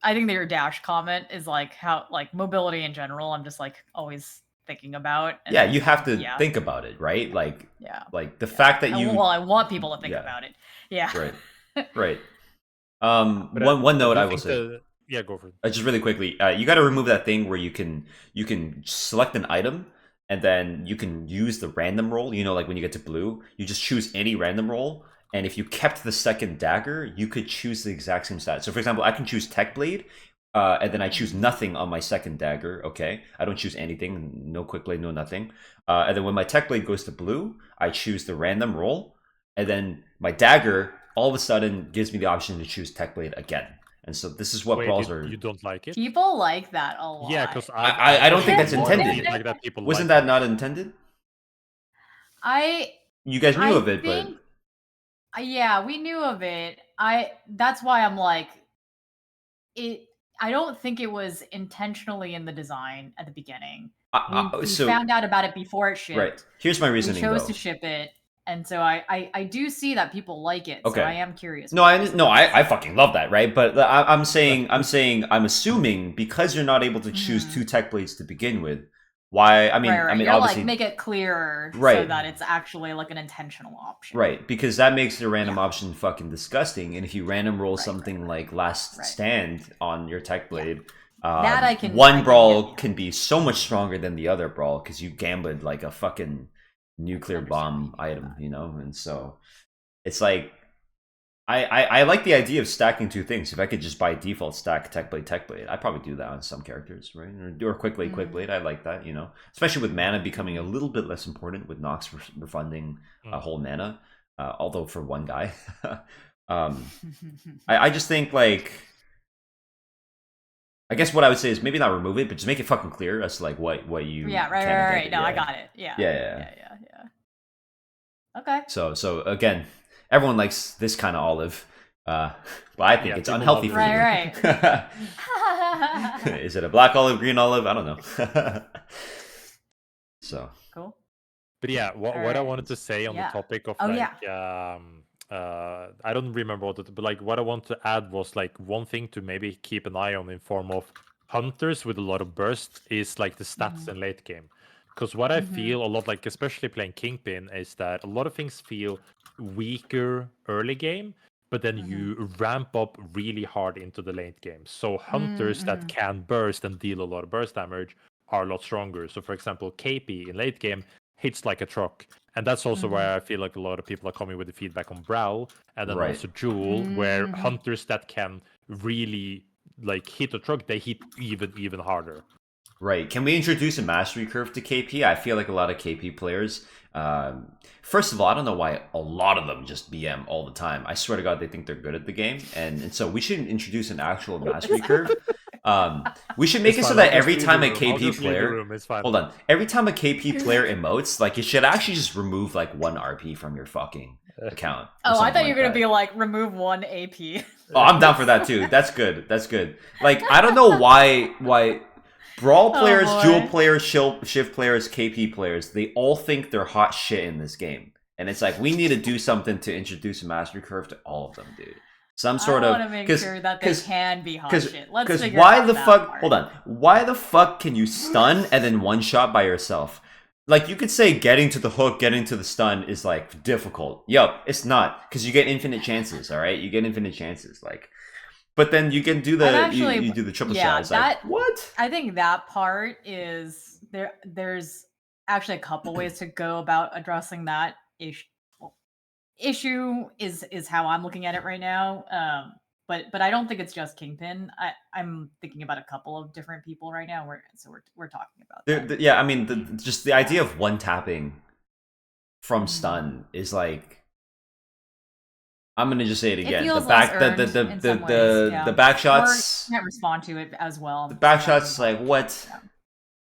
I think that your dash comment is like how like mobility in general. I'm just like always thinking about. And you have to think about it, right? Like, like the fact that you. Well, I want people to think about it. Yeah. Right. One note I will say. Go for it. Just really quickly, you got to remove that thing where you can select an item and then you can use the random roll. You know, like when you get to blue, you just choose any random roll. And if you kept the second dagger, you could choose the exact same stat. So, for example, I can choose Tech Blade, and then I choose nothing on my second dagger, okay? I don't choose anything, no Quick Blade, no nothing. And then when my Tech Blade goes to blue, I choose the random roll, and then my dagger all of a sudden gives me the option to choose Tech Blade again. And so this is what brawls are. You don't like it? People like that a lot. Yeah, because I don't think that's intended. Like that people Wasn't like that not intended? You guys knew of it, but yeah, we knew of it. That's why I'm like, I don't think it was intentionally in the design at the beginning. We found out about it before it shipped. Right. Here's my reasoning. We chose to ship it, and so I do see that people like it. Okay. So I am curious. No, I fucking love that, right? But I'm assuming because you're not able to choose 2 Tech Blades to begin with. Why? I mean, You're obviously, like, make it clearer, right, so that it's actually like an intentional option, right? Because that makes the random option fucking disgusting. And if you random roll something like Last Stand on your Tech Blade, that I can. One brawl can be so much stronger than the other brawl because you gambled like a fucking nuclear bomb item, you know. And so it's like I like the idea of stacking 2 things. If I could just by default stack Tech Blade, I'd probably do that on some characters, right? Or Quick Blade. I like that, you know, especially with mana becoming a little bit less important with Nox refunding a whole mana, although for one guy. I just think, like, I guess what I would say is maybe not remove it, but just make it fucking clear as to like what you. Yeah, right. No, I got it. Yeah. Okay. So again, everyone likes this kind of olive, but I think it's unhealthy for you. Right. Is it a black olive, green olive? I don't know. So cool. But yeah, what I wanted to say on the topic of I don't remember what it, but like what I want to add was like one thing to maybe keep an eye on in form of hunters with a lot of burst is like the stats in late game. Because what I feel a lot, like especially playing Kingpin, is that a lot of things feel weaker early game, but then you ramp up really hard into the late game. So hunters that can burst and deal a lot of burst damage are a lot stronger. So for example, KP in late game hits like a truck. And that's also why I feel like a lot of people are coming with the feedback on Brawl and then also Jewel, where hunters that can really like hit a truck, they hit even harder. Right. Can we introduce a mastery curve to KP? I feel like a lot of KP players, first of all, I don't know why a lot of them just BM all the time. I swear to God, they think they're good at the game. And so we should introduce an actual mastery curve. We should make it so that every time a KP player, hold on, every time a KP player emotes, like you should actually just remove like 1 RP from your fucking account. Oh, I thought you were gonna be like remove 1 AP. Oh, I'm down for that too. That's good. Like I don't know why Brawl players, Jewel players, Shift players, KP players, they all think they're hot shit in this game. And it's like, we need to do something to introduce a mastery curve to all of them, dude. Some sort of... I want to make sure that they can be hot shit. Let's figure why out the that fuck... part. Hold on. Why the fuck can you stun and then one-shot by yourself? Like, you could say getting to the hook, getting to the stun is, like, difficult. Yo, it's not. Because you get infinite chances, alright? You get infinite chances, like... But then you can do the you do the triple shot. It's like, what? I think that part is there's actually a couple ways to go about addressing that issue. Issue is how I'm looking at it right now. But I don't think it's just Kingpin. I'm thinking about a couple of different people right now. We're talking about that. Yeah, I mean, just the idea of one tapping from stun is like. I'm gonna just say it again. The back shots. Can't respond to it as well. The back shots, like what? Yeah.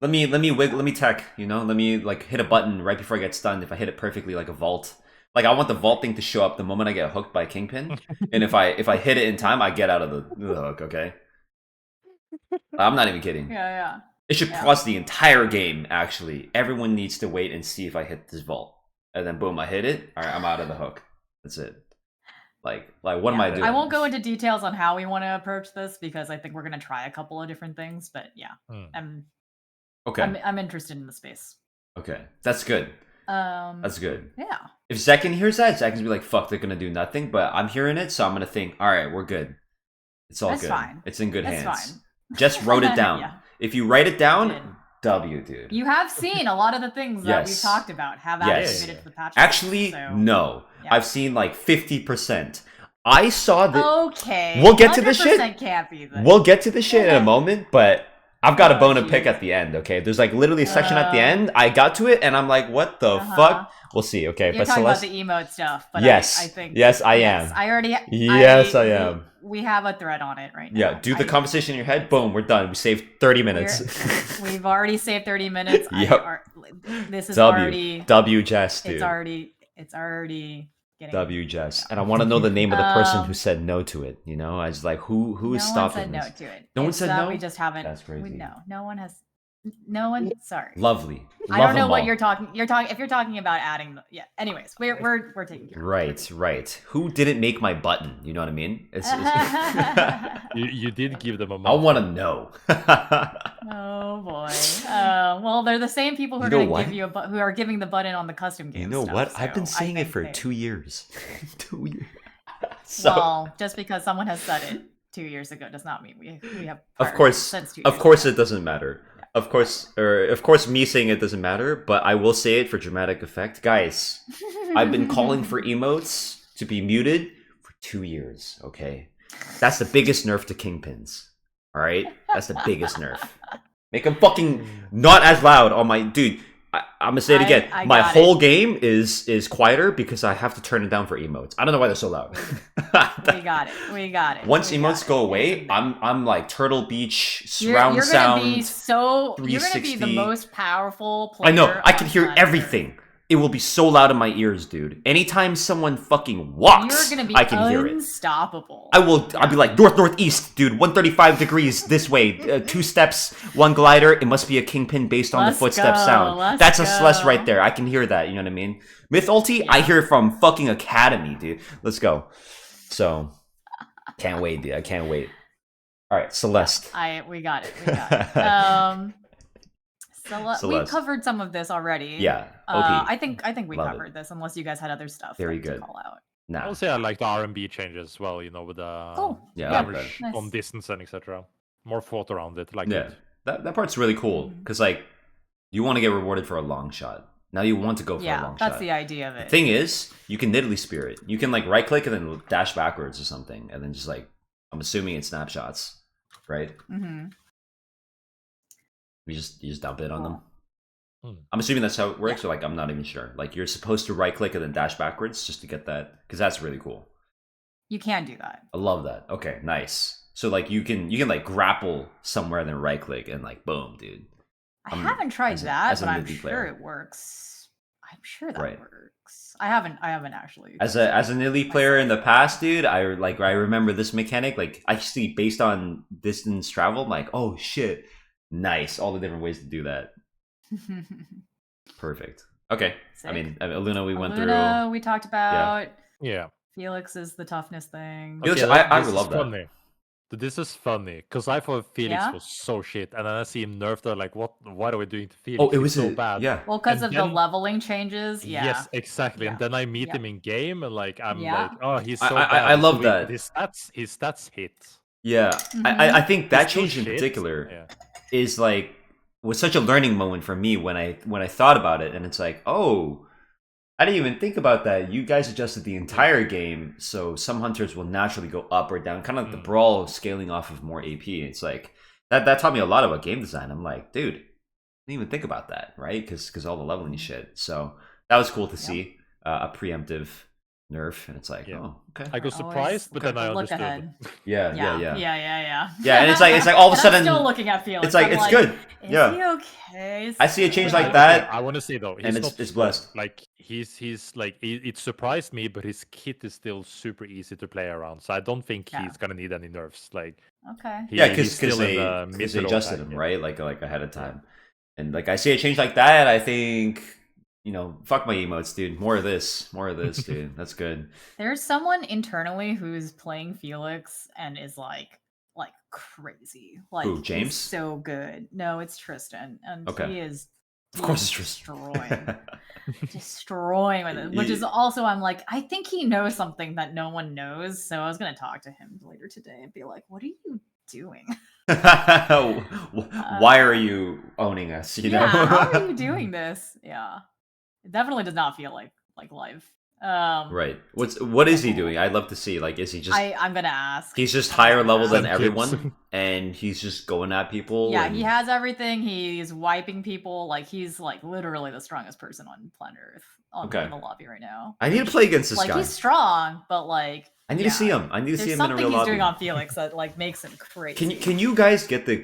Let me tech. You know, let me like hit a button right before I get stunned. If I hit it perfectly, like a vault. Like I want the vault thing to show up the moment I get hooked by Kingpin, and if I hit it in time, I get out of the hook. Okay. I'm not even kidding. Yeah. It should pause the entire game. Actually, everyone needs to wait and see if I hit this vault, and then boom, I hit it. All right, I'm out of the hook. That's it. Like what am I doing? I won't go into details on how we want to approach this because I think we're gonna try a couple of different things. But yeah, I'm interested in the space. Okay, that's good. That's good. Yeah. If Zekin hears that, Zekin's be like, "Fuck, they're gonna do nothing." But I'm hearing it, so I'm gonna think, "All right, we're good. It's all good. Fine. It's in good hands." Fine. Just wrote it down. If you write it down, W, dude. You have seen a lot of the things that we've talked about have activated the patch. Actually, no. Yeah. I've seen like 50%. I saw the. Okay. We'll get to the shit. Can't be we'll get to the shit in a moment, but I've got a bone to pick at the end, okay? There's like literally a section at the end. I got to it and I'm like, what the fuck? We'll see, okay? You're talking about the emote stuff, but yes. I think... Yes, I am. I already... Yes, I am. We have a thread on it right now. Yeah, do the conversation in your head. Boom, we're done. We saved 30 minutes. We've already saved 30 minutes. Yep. This is already... W, Jess, dude. It's already... W, Jess. And I want to know the name of the person who said no to it. You know, I was like, who is stopping this? No one said no to it. No one said no? We just haven't. That's crazy. No one has. No one. Sorry. Lovely. I don't know what you're talking. If you're talking about adding. Yeah. Anyways, we're taking care. Right. Who didn't make my button? You know what I mean? You did give them a moment. I want to know. Oh boy. Well, they're the same people who are going to give you who are giving the button on the custom game. You know stuff, what? so I've been saying it for 2 years. 2 years. So, well, just because someone has said it 2 years ago does not mean we have. Of course, since 2 years of course, ago. it doesn't matter. Of course, me saying it doesn't matter, but I will say it for dramatic effect. Guys, I've been calling for emotes to be muted for 2 years, okay? That's the biggest nerf to Kingpins, alright? That's the biggest nerf. Make them fucking not as loud on my... Dude, I'm gonna say it again. My whole game is quieter because I have to turn it down for emotes. I don't know why they're so loud. We got it. Once emotes go away, I'm like Turtle Beach, surround sound. You're gonna be the most powerful player. I know. I can hear everything. It will be so loud in my ears, dude. Anytime someone fucking walks, I can hear it. Unstoppable. I'll be like northeast, dude. 135 degrees this way. 2 steps, 1 glider. It must be a Kingpin based on the footstep sound. That's a Celeste right there. I can hear that. You know what I mean? Myth ulti, I hear it from fucking Academy, dude. Let's go. So, can't wait, dude. I can't wait. All right, Celeste. We got it. Celeste. We covered some of this already. Yeah. I think we covered this, unless you guys had other stuff. Very good. To call out. Nah. I would say I like the R&B changes as well. You know, with the damage from distance and etc. More thought around it. Like that part's really cool because like you want to get rewarded for a long shot. Now you want to go for a long shot. That's the idea of it. The thing is, you can Nidalee Spear it. You can like right click and then dash backwards or something, and then just like I'm assuming it's snapshots, right? Mm-hmm. You just dump it on them. I'm assuming that's how it works, or like I'm not even sure. Like you're supposed to right click and then dash backwards just to get that, because that's really cool. You can do that. I love that. Okay, nice. So like you can like grapple somewhere and then right click and like boom, dude. I haven't tried that, but I'm sure it works. I'm sure that works. I haven't actually. As a Nidalee player in the past, dude, I remember this mechanic. Like I see based on distance travel, I'm like, oh shit. Nice, all the different ways to do that. Perfect. Okay. Sick. I mean, Luna, we went through. We talked about. Yeah. Felix is the toughness thing. Felix, I would love that. Funny. This is funny because I thought Felix was so shit, and then I see him nerfed. Like, what are we doing to Felix? Oh, it was so bad. Yeah. Well, because of the leveling changes. Yeah. Yes, exactly. Yeah. And then I meet him in game, and like I'm like, oh, he's so bad. I love that. His stats hit. Yeah, I think that change in particular is like was such a learning moment for me when I thought about it, and it's like, oh, I didn't even think about that. You guys adjusted the entire game, so some hunters will naturally go up or down, kind of like the brawl scaling off of more AP. It's like that taught me a lot about game design. I'm like, dude, I didn't even think about that, right? Because all the leveling shit. So that was cool to see a preemptive nerf, and it's like, oh, okay. I go surprised, but then I understood. Ahead. Yeah. Yeah, and it's like all of a sudden, I'm still looking at Felix. It's like it's good. Is he okay? I see a change like that. I want to say though, and it's blessed. Like he's like it surprised me, but his kit is still super easy to play around. So I don't think he's gonna need any nerfs. Like because they adjusted him right, like ahead of time, and like I see a change like that. I think. You know, fuck my emotes, dude. More of this, dude. That's good. There's someone internally who's playing Felix and is like crazy. Like, who, James? So good. No, it's Tristan, and he is. Of course, it's Tristan. destroying with it. Which is also, I'm like, I think he knows something that no one knows. So I was gonna talk to him later today and be like, "What are you doing? Why are you owning us? You know? How are you doing this? Yeah." It definitely does not feel like live Right. What is he doing? I'd love to see. Like, is he just? I'm gonna ask. He's just higher level than everyone, and he's just going at people. Yeah, and... he has everything. He's wiping people. Like, he's like literally the strongest person on planet Earth in the lobby right now. I need to play against this guy. Like, he's strong, but like, I need to see him. I need to see him in a real lobby. There's something he's doing on Felix that like makes him crazy. Can you guys get the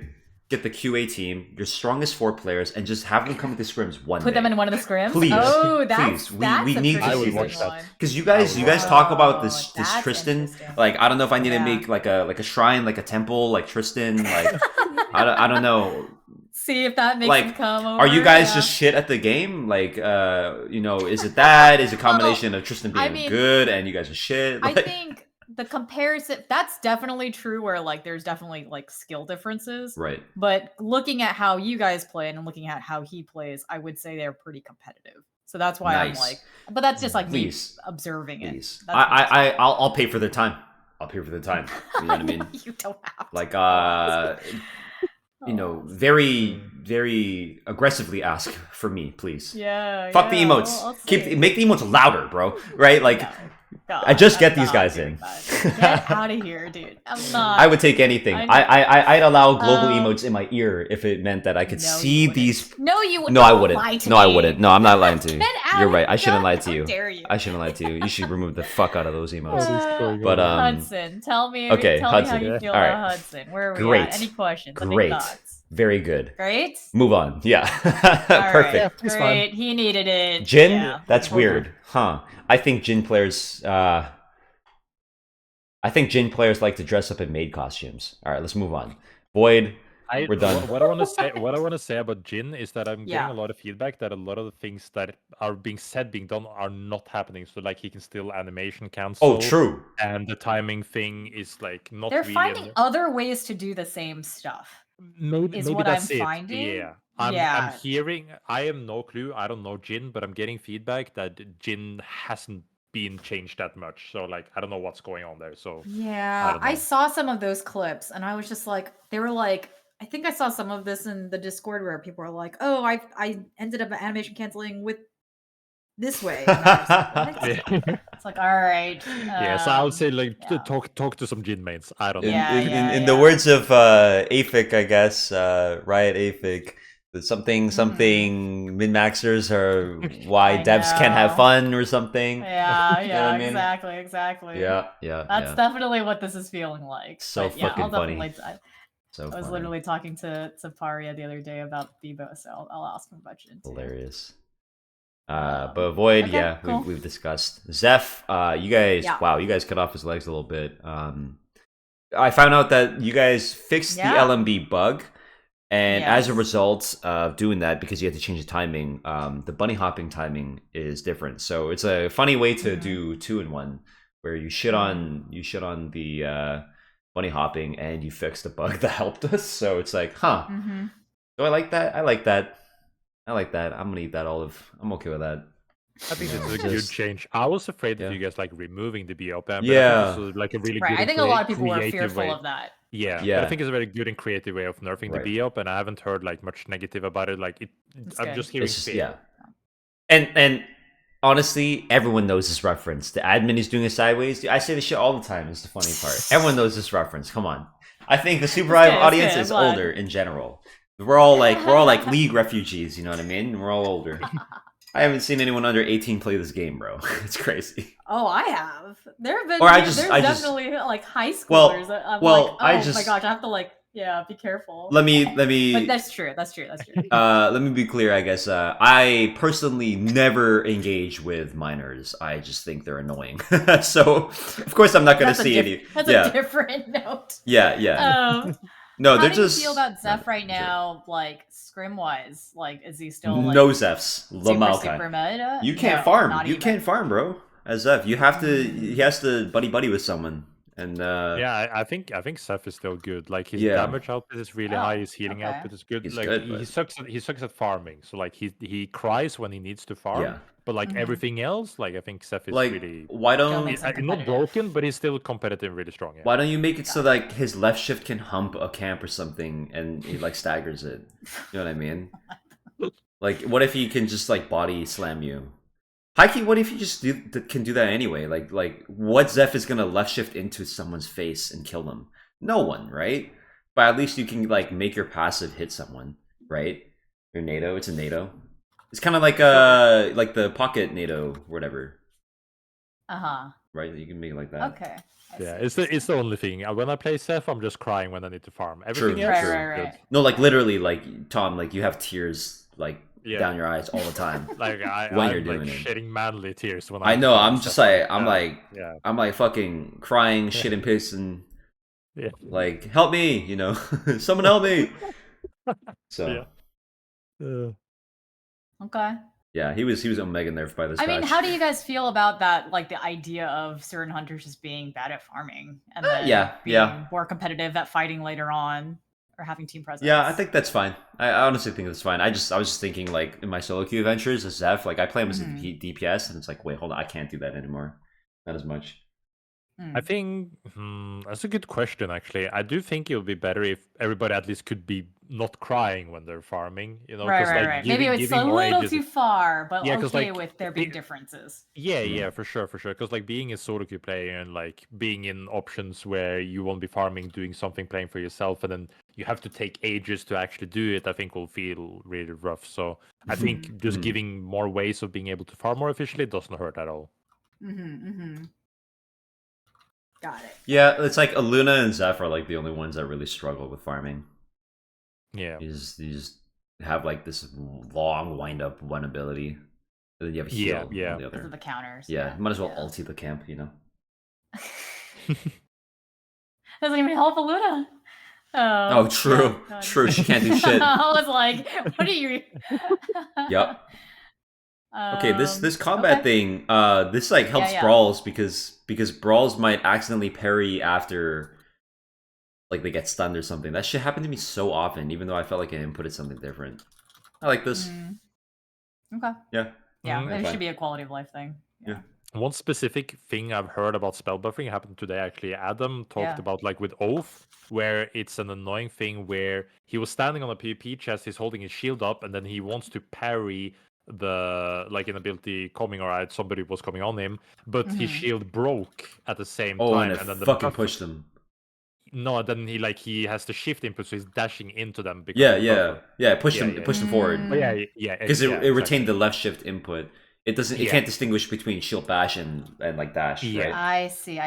QA team, your strongest 4 players, and just have them come with the scrims one day? Put them in one of the scrims? Please. Oh, that's please. That's we need to watch that. Because you guys talk about this Tristan. Like, I don't know if I need to make like a shrine, like a temple, like Tristan. Like I don't know. See if that makes him come over. Are you guys just shit at the game? Like, is it that? Is it a combination of Tristan being good and you guys are shit? Like... I think the comparison, that's definitely true, where like there's definitely like skill differences. Right. But looking at how you guys play and looking at how he plays, I would say they're pretty competitive. So that's why I'm like, but that's just like me observing it. I'll pay for their time. I'll pay for their time. You know what I mean? You don't have to. Like, very, very aggressively ask for me, please. Yeah. Fuck the emotes. Make the emotes louder, bro. Right? Like, God, I just get these guys in. Get out of here, dude. I'm not. I would take anything. I'd allow global emotes in my ear if it meant that I could see these. No, you wouldn't. No, I wouldn't. No, I wouldn't. No, I'm not lying to you. You're right. I shouldn't lie to you. How dare you? I shouldn't lie to you. You should remove the fuck out of those emotes. But Hudson, tell me. Okay, tell Hudson. me how you feel about Hudson. Where are we at? Any questions? Great. Any thoughts? Very good. Great. Move on. Yeah. Perfect. Right. Great. He needed it. Jin? Yeah. That's weird. Huh. I think Jin players like to dress up in maid costumes. All right, let's move on. Void, we're done. What I want to say about Jin is that I'm getting a lot of feedback that a lot of the things that are being done are not happening. So like he can still animation cancel. Oh, true. And the timing thing is like not. They're finding other ways to do the same stuff. Maybe what that's I'm it. finding. Yeah. I'm hearing. I have no clue. I don't know Jin, but I'm getting feedback that Jin hasn't been changed that much. So like I don't know what's going on there. So yeah, I saw some of those clips and I was just like, they were like, I think I saw some of this in the Discord where people are like, oh, I ended up animation canceling with this way. And I was like, what? It's like, all right. So I would say like talk to some Jin mates. I don't know. In the words of Aphic, I guess, Riot Aphic, something min-maxers are why devs can't have fun or something. Yeah, exactly. Yeah. That's definitely what this is feeling like. So fucking funny. I was literally talking to Paria the other day about Beebo, so I'll ask him about Jin too. Hilarious. But Void, cool. we've discussed. Zeph, you guys, wow, you guys cut off his legs a little bit. I found out that you guys fixed the LMB bug, and as a result of doing that, because you had to change the timing, the bunny hopping timing is different. So it's a funny way to do 2-in-1, where you shit on the bunny hopping and you fix the bug that helped us. So it's like, do I like that? I like that. I'm gonna eat that olive. I'm okay with that. I think it's a good change. I was afraid of you guys like removing the BO ban. Yeah, I think this was, like a really good. I think a lot of people were fearful of that. Yeah. But I think it's a very good and creative way of nerfing the BO, and I haven't heard like much negative about it. Like I'm just hearing And honestly, everyone knows this reference. The admin is doing it sideways. Dude, I say this shit all the time. It's the funny part. Everyone knows this reference. Come on. I think the Supervive audience is older in general. We're all like league refugees. You know what I mean? We're all older. I haven't seen anyone under 18 play this game, bro. It's crazy. Oh, I have. There have been. There's definitely like high schoolers. I'm like, oh my gosh, I have to like. Yeah, be careful. Let me. But that's true. Let me be clear. I guess I personally never engage with minors. I just think they're annoying. So of course I'm not going to see any. That's a different note. Yeah. No, they're just. How do you feel about Zeph right now? Like Scrim wise, like is he still like no Zephs? Super meta? You can't farm. You can't farm, bro. As Zeph, you have to. He has to buddy with someone. And I think Zeph is still good. Like his damage output is really high. His healing output is good. He's like good, he sucks at farming. So like he cries when he needs to farm. Yeah. But like everything else, like I think Zeph is like, really. Why don't not broken, but he's still competitive, really strong. Yeah. Why don't you make it so like his left shift can hump a camp or something, and he like staggers it? You know what I mean? Like, what if he can just like body slam you? Hikey, what if you just can do that anyway? Like what Zeph is gonna left shift into someone's face and kill them? No one, right? But at least you can like make your passive hit someone, right? Your NATO, it's a NATO. It's kind of like the pocket NATO, or whatever. Right, you can make it like that. Okay. It's the only thing. When I play Zeph, I'm just crying when I need to farm. Everything True, else, right. No, like literally, like Tom, like you have tears like down your eyes all the time. Like when you're I'm doing like it. shedding manly tears when I know. I'm just like I'm like fucking crying, shit and piss, and like help me, you know, someone help me. So okay. Yeah, he was Omega nerfed by this. I mean, how do you guys feel about that? Like the idea of certain hunters just being bad at farming and then being more competitive at fighting later on, or having team presence? Yeah, I think that's fine. I honestly think that's fine. I was just thinking like in my solo queue adventures as Zeph, like I play him as a DPS, and it's like, wait, hold on, I can't do that anymore. Not as much. I think that's a good question, actually. I do think it would be better if everybody at least could be not crying when they're farming, you know? Right. Maybe it's a little too far, but okay with there being differences. Yeah, for sure. Because like being a solo queue player and like being in options where you won't be farming, doing something, playing for yourself, and then you have to take ages to actually do it, I think will feel really rough. So I think just giving more ways of being able to farm more efficiently doesn't hurt at all. Got it. Yeah, it's like Aluna and Zeph are like the only ones that really struggle with farming. Yeah. You just have like this long wind up one ability. And then you have a heal on the other. Because of the counters. Yeah, you might as well ulti the camp, you know? Doesn't even help Aluna. Oh, true. True, she can't do shit. I was like, what are you... Yep. Okay, this combat thing, this like helps brawls because brawls might accidentally parry after like they get stunned or something. That shit happened to me so often, even though I felt like I inputted something different. I like this. Okay. Yeah. It should be a quality of life thing. Yeah. One specific thing I've heard about spell buffering happened today, actually. Adam talked about like with Oath, where it's an annoying thing where he was standing on a PvP chest, he's holding his shield up, and then he wants to parry the like an ability coming, or somebody was coming on him, but his shield broke at the same time, and then fucking pushed them. No, then he has the shift input, so he's dashing into them. Pushed them forward. Because it retained the left shift input. It doesn't. It can't distinguish between shield bash and like dash. Right? I see.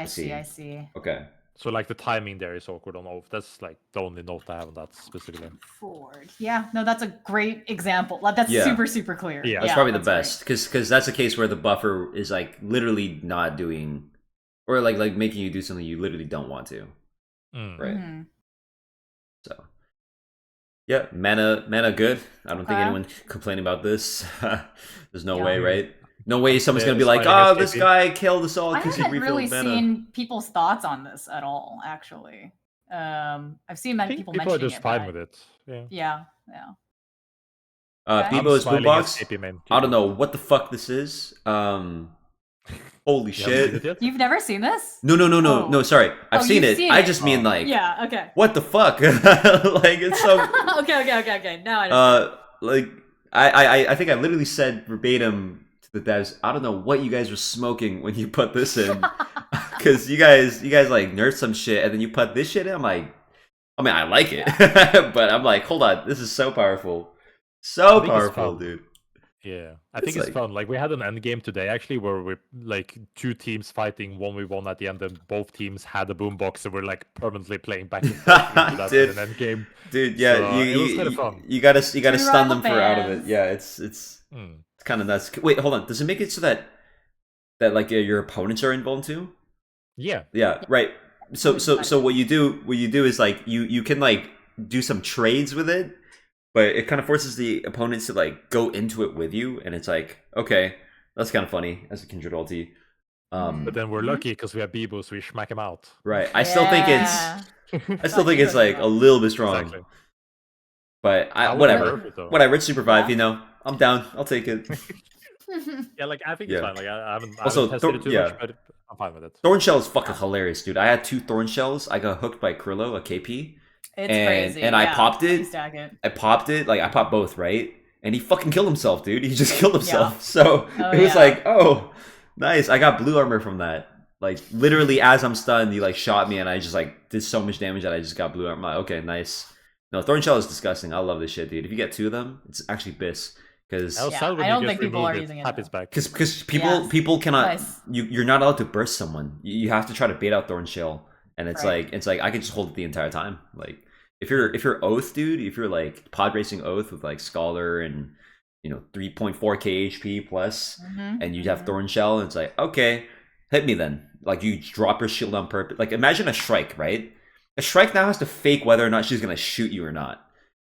Okay. So like the timing there is awkward on Oath. That's like the only note I have on that specifically. Forward. Yeah, no, that's a great example. That's super clear. Yeah, that's probably the best because that's a case where the buffer is like literally not doing, or like making you do something you literally don't want to. Right. So. Yeah, mana good. I don't think anyone complaining about this. There's no way, right? No way someone's gonna be like, "Oh, this guy killed us all because he refilled mana." I haven't really seen people's thoughts on this at all, actually. I've seen many people mentioning it. People are just fine with it. Yeah. Beebo's boombox. I don't know what the fuck this is. Holy shit! You've never seen this? No. Sorry, I've seen it. I just mean like, okay. What the fuck? Like it's so. Okay. Now I know. Like I think I literally said verbatim to the devs, I don't know what you guys were smoking when you put this in, because you guys like nerfed some shit and then you put this shit in. I'm like, I mean, I like it, but I'm like, hold on, this is so powerful, dude. Yeah, I think it's fun. Like we had an end game today actually, where we're like two teams fighting 1v1 at the end, and both teams had a boombox, and we're like permanently playing back and forth into that end game. Dude, yeah, so, it was kind of fun. You gotta stun them for out of it. Yeah, it's kind of nuts. Wait, hold on. Does it make it so that like your opponents are involved too? Yeah. Yeah. Right. So what you do is like you can like do some trades with it. But it kind of forces the opponents to like go into it with you, and it's like, okay, that's kind of funny as a kindred ulti. But then we're lucky because we have Beebo, so we smack him out. Right. I still think it's like a little bit strong. Exactly. But whatever. It's Supervive. You know, I'm down. I'll take it. Yeah, like I think it's fine. Like I haven't tested it too much, but I'm fine with it. Thorn Shell is fucking hilarious, dude. I had 2 Thorn Shells. I got hooked by Krillo, a KP. It's crazy. And I popped it. I popped it. Like I popped both, right? and he fucking killed himself, dude. He just killed himself. So it was like, oh, nice. I got blue armor from that. Like literally, as I'm stunned, he like shot me, and I just like did so much damage that I just got blue armor. I'm like, okay, nice. No, Thorn Shell is disgusting. I love this shit, dude. If you get 2 of them, it's actually BIS. Because I don't think people are using it. Because people cannot. You're not allowed to burst someone. You have to try to bait out Thorn Shell, and it's like I can just hold it the entire time. Like if you're Oath, dude, if you're like pod racing Oath with like Scholar and 3.4k HP plus, and you have Thorn Shell, and it's like, okay, hit me then. Like you drop your shield on purpose. Like imagine a Shrike, right? A Shrike now has to fake whether or not she's gonna shoot you or not.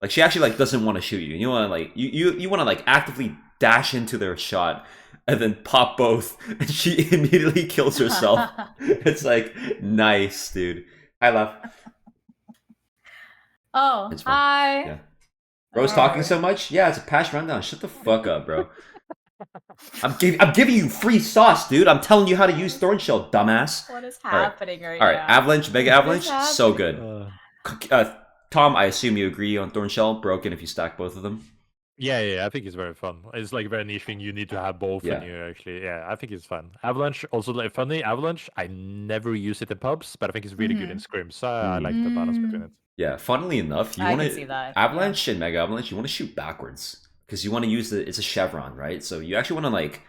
Like she actually like doesn't want to shoot you. You want to like you want to like actively dash into their shot and then pop both, and she immediately kills herself. It's like nice, dude. I love. Oh, hi. Yeah. Bro's talking so much. Yeah, it's a patch rundown. Shut the fuck up, bro. I'm giving you free sauce, dude. I'm telling you how to use Thorn Shell, dumbass. What is happening right now? All right, Avalanche, Mega Avalanche, so good. Tom, I assume you agree on Thorn Shell, broken if you stack both of them? Yeah, I think it's very fun. It's like a very niche thing. You need to have both, and you actually, I think it's fun. Avalanche, also like funny. Avalanche, I never use it in pubs, but I think it's really good in Scrim, so I like the balance between it. Yeah, funnily enough, you want to Avalanche and Mega Avalanche, you want to shoot backwards because you want to use it's a chevron, right? So you actually want to like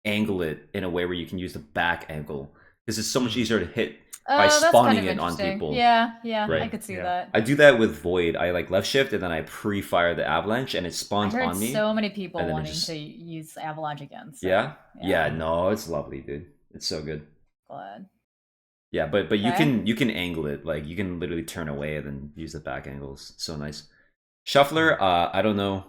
angle it in a way where you can use the back angle because it's so much easier to hit by spawning it on people. Yeah, right? I could see that. I do that with Void. I like left shift and then I pre-fire the Avalanche and it spawns on me. So many people wanting to use Avalanche again. So, yeah. No, it's lovely, dude. It's so good. Glad. Yeah, but you can angle it. Like you can literally turn away and then use the back angles. So nice. Shuffler, I don't know.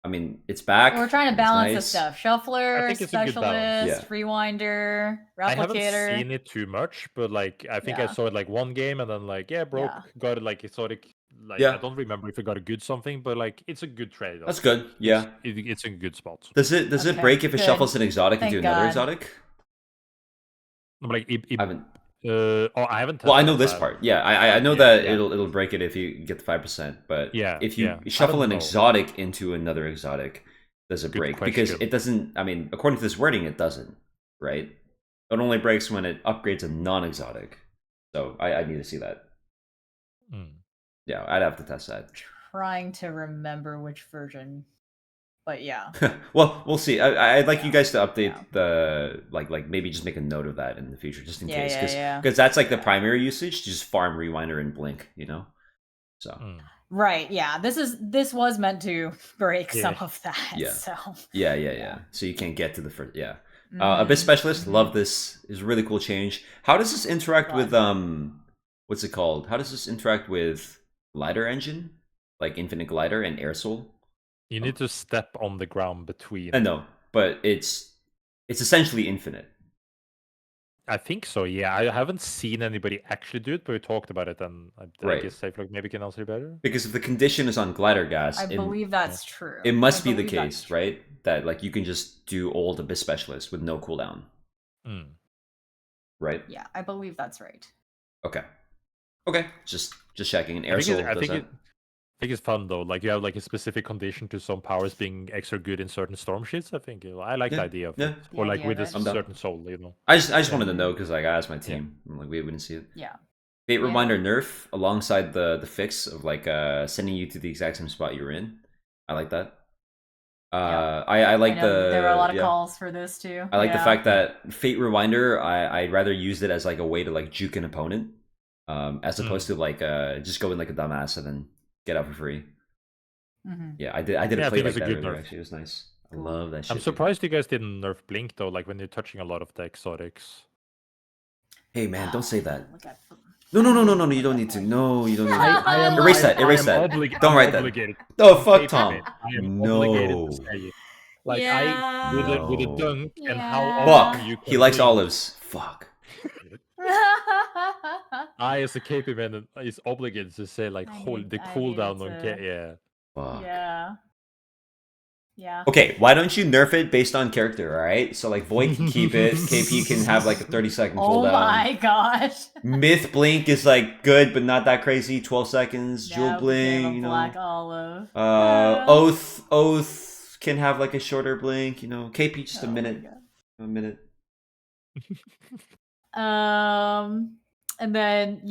I mean, it's back. We're trying to balance this stuff. Shuffler, Specialist, Rewinder, Replicator. I haven't seen it too much, but like I think I saw it like one game and then like broke, got it like exotic. Like I don't remember if it got a good something, but like it's a good trade. That's good. Yeah, it's a good spot. Does it break if it shuffles an exotic into another exotic? Like I haven't. I haven't. Well, I know this part. Yeah, I know that it'll break it if you get the 5%. But if you shuffle an exotic into another exotic, does it break? Because it doesn't. I mean, according to this wording, it doesn't. Right? It only breaks when it upgrades a non-exotic. So I need to see that. Yeah, I'd have to test that. Trying to remember which version. But yeah. Well, we'll see. I'd like you guys to update the like maybe just make a note of that in the future, just in case, because that's like the primary usage. Just farm Rewinder and Blink, So. Right. Yeah. This was meant to break some of that. Yeah. So. Yeah. So you can't get to the first. Yeah. Abyss Specialist. Love this. Is a really cool change. How does this interact with what's it called? How does this interact with Glider Engine, like Infinite Glider and Air Soul? You need to step on the ground between. I know, but it's essentially infinite. I think so. Yeah, I haven't seen anybody actually do it, but we talked about it, and I guess Safelocked maybe can answer better. Because if the condition is on glider gas, I believe that's true. It must be the case, right? That like you can just do old Abyss Specialist with no cooldown. Right? Yeah, I believe that's right. Okay. Just checking. An Air Soul does that. I think it's fun though. Like you have like a specific condition to some powers being extra good in certain storm shields. I think I like the idea of it, or like with a certain soul. I just wanted to know because like I asked my team, I'm like we didn't see it. Yeah. Fate Reminder nerf alongside the fix of like sending you to the exact same spot you're in. I like that. I like there are a lot of calls for this too. I like the fact that Fate Rewinder. I'd rather use it as like a way to like juke an opponent, as opposed to like just go in like a dumbass and then get out for free. Yeah, I did play like that earlier, actually. It was nice. I love that shit. I'm surprised you guys didn't nerf Blink though, like when you're touching a lot of the exotics. Hey man, don't say that. No, you don't need to. No, you don't need to. Erase that. Don't write that. No, fuck Tom. No. Like with a dunk and how often you he likes olives. Fuck. I, as a KP man, is obligated to say like, hold the cooldown on K. Fuck. Yeah. Okay, why don't you nerf it based on character? All right, so like Void can keep it, KP can have like a 30-second cooldown. Oh my gosh. Myth Blink is like good, but not that crazy. 12 seconds. Jewel Blink, Black Olive. Oath can have like a shorter blink, you know. KP just a minute. A minute. And then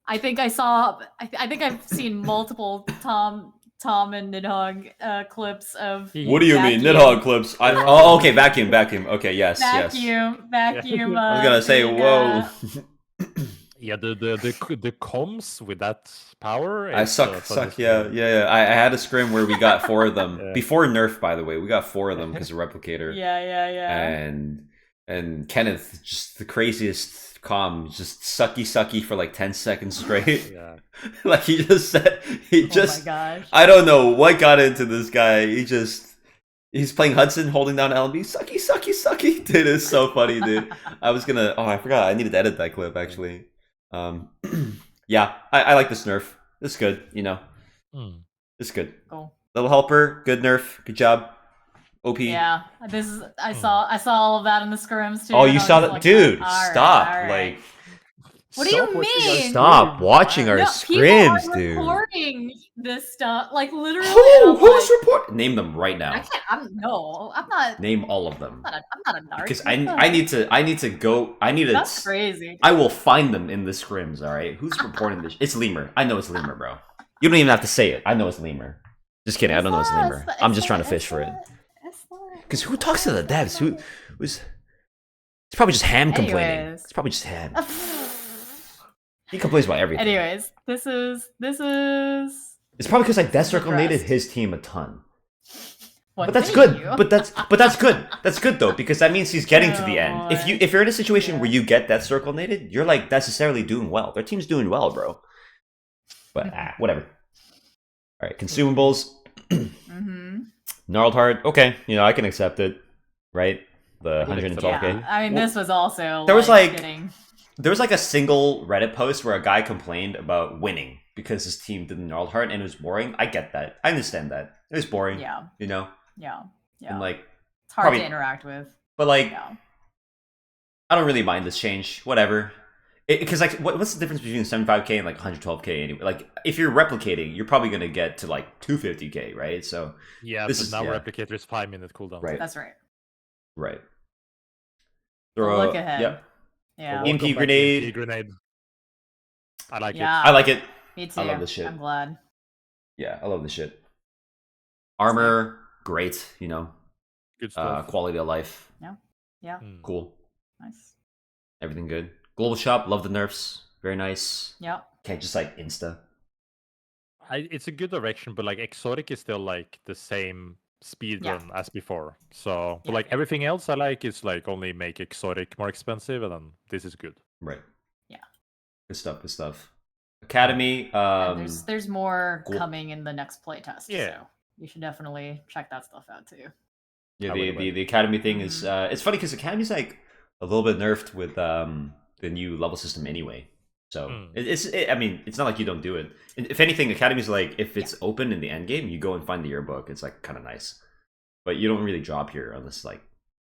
I think I've seen multiple Tom and Nidhogg clips of. What do you mean Nidhogg clips? Oh, okay, vacuum. Okay, yes. Vacuum. I was gonna say, whoa. Yeah, the comms with that power. I suck. Yeah. I had a scrim where we got 4 of them before nerf. By the way, we got 4 of them because of replicator. Yeah. And Kenneth, just the craziest comm, just sucky for like 10 seconds straight. Yeah. Like he just said, oh my gosh. I don't know what got into this guy. He's playing Hudson, holding down LB. Sucky. Dude, it's so funny, dude. I forgot. I needed to edit that clip actually. Yeah, I like this nerf. It's good, you know. It's good. Cool. Little helper, good nerf, good job. OP. Yeah, I saw all of that in the scrims too. Oh, you saw that, dude? Stop! All right. Like, what do you mean? Stop watching our scrims, people are dude. Reporting this stuff, like literally. Who's reporting? Name them right now. I can't. I'm not. Name all of them. I'm not a narc. Because I need to go. That's crazy. I will find them in the scrims. All right, who's reporting this? It's Lemur. I know it's Lemur, bro. You don't even have to say it. I know it's Lemur. Just kidding. I don't know it's Lemur. I'm just trying to fish for it. Because who talks to the devs? Who's? It's probably just Ham complaining. It's probably just Ham. He complains about everything. Anyways, this is. It's probably because Death Circle nated his team a ton. Well, but that's good. But that's good. That's good though, because that means he's getting to the end. If you're in a situation where you get Death Circle nated, you're like necessarily doing well. Their team's doing well, bro. But whatever. All right, consumables. Gnarled Heart. Okay, you know I can accept it. Right, the 112k. Yeah, I mean, this was also. There was like a single Reddit post where a guy complained about winning because his team did Gnarled Heart and it was boring. I get that. I understand that. It was boring. Yeah. You know. Yeah. And like, it's hard to interact with. But like, I don't really mind this change. Whatever. Because like, what's the difference between 75k and like 112k anyway? Like, if you're replicating, you're probably gonna get to like 250k, right? So yeah, this is now replicator is 5-minute cooldown. Right. That's right. Right. Look ahead. Yep. Yeah. EMP grenade. I like it. I like it. Me too. I love this shit. I'm glad. Yeah, I love this shit. Armor, great. You know, good stuff. Quality of life. Yeah. Cool. Nice. Everything good. Global shop. Love the nerfs. Very nice. Yeah. Okay, just like insta. It's a good direction, but like exotic is still like the same speed run as before. So, but like everything else, I like is like only make exotic more expensive, and then this is good. Right. Yeah. Good stuff. Academy. There's more coming in the next playtest. Yeah. So you should definitely check that stuff out too. Yeah, the Academy thing is it's funny because Academy's like a little bit nerfed with the new level system anyway. So I mean, it's not like you don't do it. If anything, Academy's like, if it's open in the end game, you go and find the yearbook. It's like kind of nice, but you don't really drop here unless like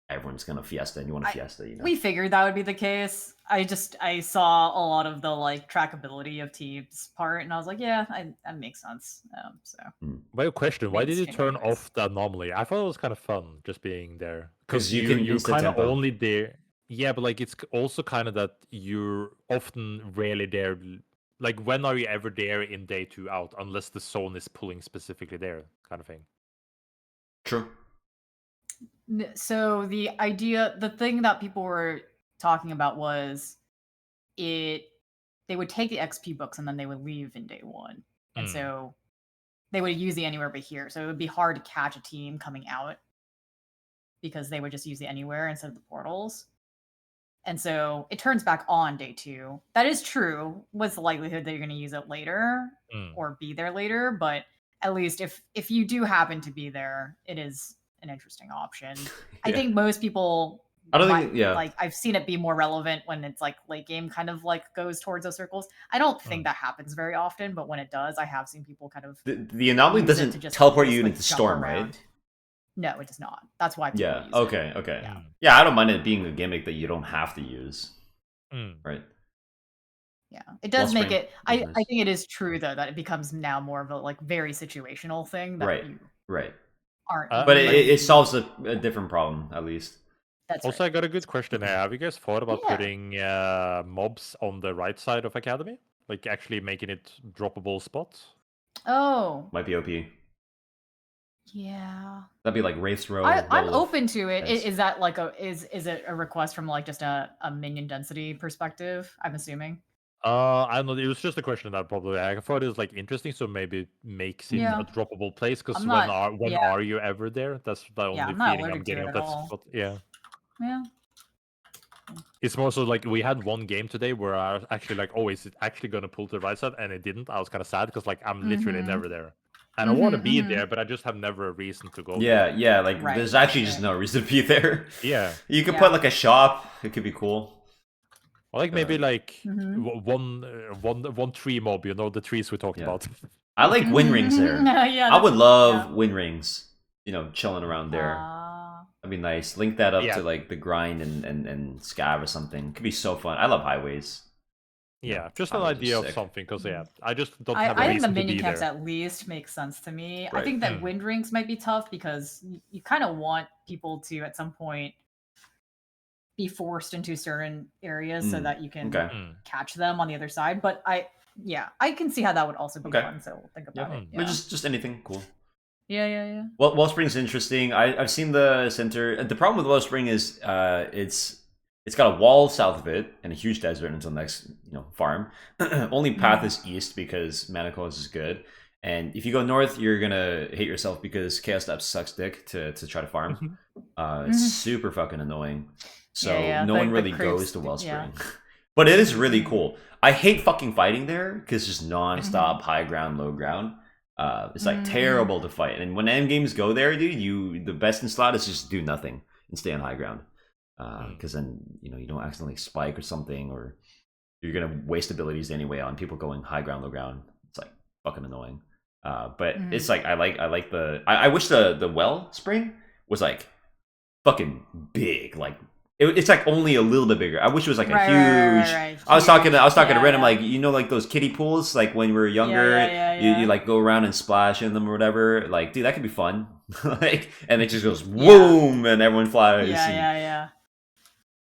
everyone's gonna fiesta and you want to fiesta. You know, we figured that would be the case. I saw a lot of the like trackability of teams part, and I was like, yeah, that makes sense. So. By a question, why did you turn off the anomaly? I thought it was kind of fun just being there because you're kind of only there. Yeah, but like it's also kind of that you're often rarely there. Like, when are you ever there in day 2 out unless the zone is pulling specifically there, kind of thing? True. So the thing that people were talking about was they would take the XP books and then they would leave in day 1, and so they would use the anywhere but here. So it would be hard to catch a team coming out because they would just use the anywhere instead of the portals. And so it turns back on day 2. That is true. What's the likelihood that you're going to use it later or be there later? But at least if you do happen to be there, it is an interesting option. I think most people, like I've seen it be more relevant when it's like late game kind of like goes towards those circles. I don't think that happens very often, but when it does, I have seen people kind of the anomaly doesn't teleport you into Storm, right? No, it does not. That's why people use okay. it. Yeah, I don't mind it being a gimmick that you don't have to use. Right. Yeah, it does make it. I think it is true though that it becomes now more of a like very situational thing. That right. aren't. But it solves a different problem at least. That's also, right. I got a good question here. Have you guys thought about putting mobs on the right side of Academy? Like actually making it droppable spots? Oh. Might be OP. Yeah. That'd be like Wraith's Row. I'm open to it. Is that like is it a request from like just a minion density perspective? I'm assuming. I don't know. It was just a question that probably I thought it was like interesting, so maybe it makes it a droppable place. Because when are you ever there? That's the only feeling I'm getting of that spot. Yeah. Yeah. It's more so like we had one game today where I was actually like, oh, is it actually gonna pull to the right side? And it didn't. I was kind of sad because like I'm literally never there, and I want to be there, but I just have never a reason to go. Yeah, yeah. Like there's actually just no reason to be there. Yeah. You could put like a shop. It could be cool. Or like maybe like one tree mob, you know, the trees we talked about. I like wind rings there. Yeah, I would love wind rings. You know, chilling around there. That'd be nice. Link that up to like the grind and scav or something. Could be so fun. I love highways. Yeah, just an idea of something, because I just don't have a reason to be there. I think the minion camps at least make sense to me. Right. I think that wind rings might be tough because you kind of want people to at some point be forced into certain areas so that you can catch them on the other side. But I can see how that would also be fun. So we'll think about it. Yeah. Just anything cool. Yeah. Well, Wellspring's interesting. I've seen the center. The problem with Wellspring is it's got a wall south of it and a huge desert until next farm. Only path is east because Mana Coils is good. And if you go north, you're gonna hate yourself because Chaos Step sucks dick to try to farm. It's super fucking annoying. So no one really goes to Wellspring. But it is really cool. I hate fucking fighting there because it's just non-stop high ground, low ground. It's like terrible to fight. And when end games go there, dude, the best in slot is just do nothing and stay on high ground. Because then you don't accidentally spike or something, or you're gonna waste abilities anyway on people going high ground, low ground. It's like fucking annoying. But it's like I like the I wish the Wellspring was like fucking big, like it's like only a little bit bigger. I wish it was like a huge. Right. I was talking to Red. I'm like, like those kiddie pools, like when we were younger, you like go around and splash in them or whatever. Like, dude, that could be fun. Like, and it just goes boom, and everyone flies. Yeah.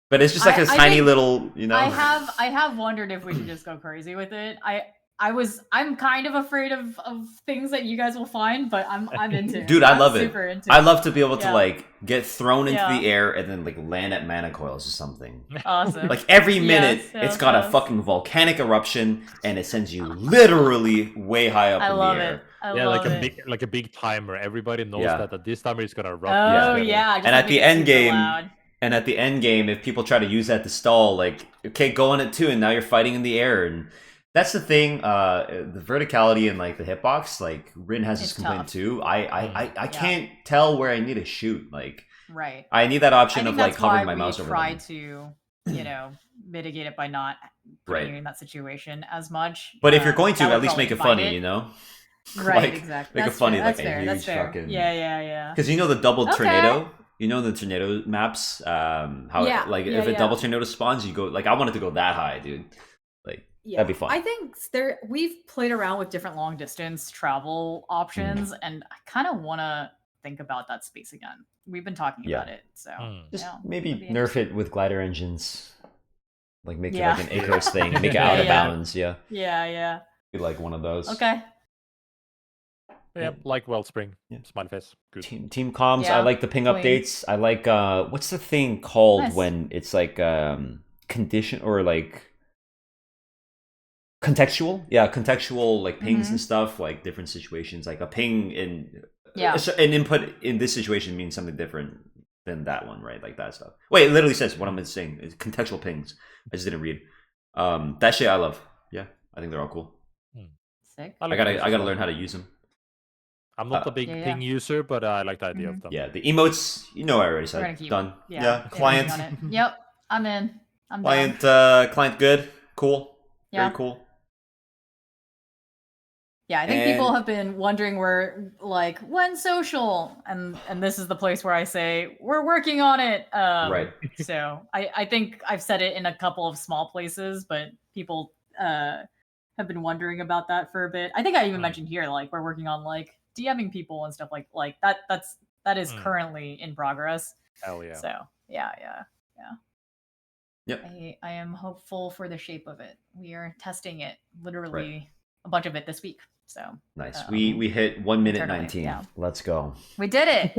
But it's just like a tiny little, I have wondered if we should just go crazy with it. I'm kind of afraid of things that you guys will find, but I'm into it. Dude, I love it. I love to be able to like get thrown into the air and then like land at Mana Coils or something. Awesome. Like every minute, it's got a fucking volcanic eruption and it sends you literally way high up in the air. Like a big timer. Everybody knows that at this timer it's gonna erupt. Oh yeah. And at the end game, if people try to use that to stall, like, okay, go on it too, and now you're fighting in the air. And that's the thing, the verticality and like the hitbox, like Rin has this complaint too. I can't tell where I need to shoot. Like, I need that option of like hovering my mouse over them. Try to, mitigate it by not putting you in that situation as much. But if you're going to, at least make it funny, Right, exactly. Make it funny, that's like fair, a huge fucking. Yeah. Because the double tornado. The tornado maps, if a double tornado spawns, you go, like, I wanted to go that high, dude. Like, that'd be fun. I think we've played around with different long distance travel options, and I kind of want to think about that space again. We've been talking about it, so just maybe nerf it with glider engines, like make it like an Akos thing, and make it out of bounds. Yeah. Be like one of those. Okay. Yeah, like Wellspring. Smiley face. Good. Team comms. I like the ping updates. I like what's the thing called when it's like condition or like contextual? Yeah, contextual like pings and stuff, like different situations. Like a ping in an input in this situation means something different than that one, right? Like that stuff. Wait, it literally says what I'm saying. It's contextual pings. I just didn't read. That shit I love. Yeah, I think they're all cool. Sick. I gotta learn how to use them. I'm not a big ping user, but I like the idea of them. Yeah, the emotes, I already said. Done. Yeah, client. Yep, I'm in. I'm client, client good. Cool. Very cool. Yeah, I think people have been wondering when social, and this is the place where I say we're working on it. Right. So I think I've said it in a couple of small places, but people have been wondering about that for a bit. I think I even mentioned here, like, we're working on like DMing people and stuff like that. That's that is currently in progress. Hell yeah. So yeah. Yep. I am hopeful for the shape of it. We are testing it, literally a bunch of it this week. So nice. We hit 1 minute 19. Yeah. Let's go. We did it.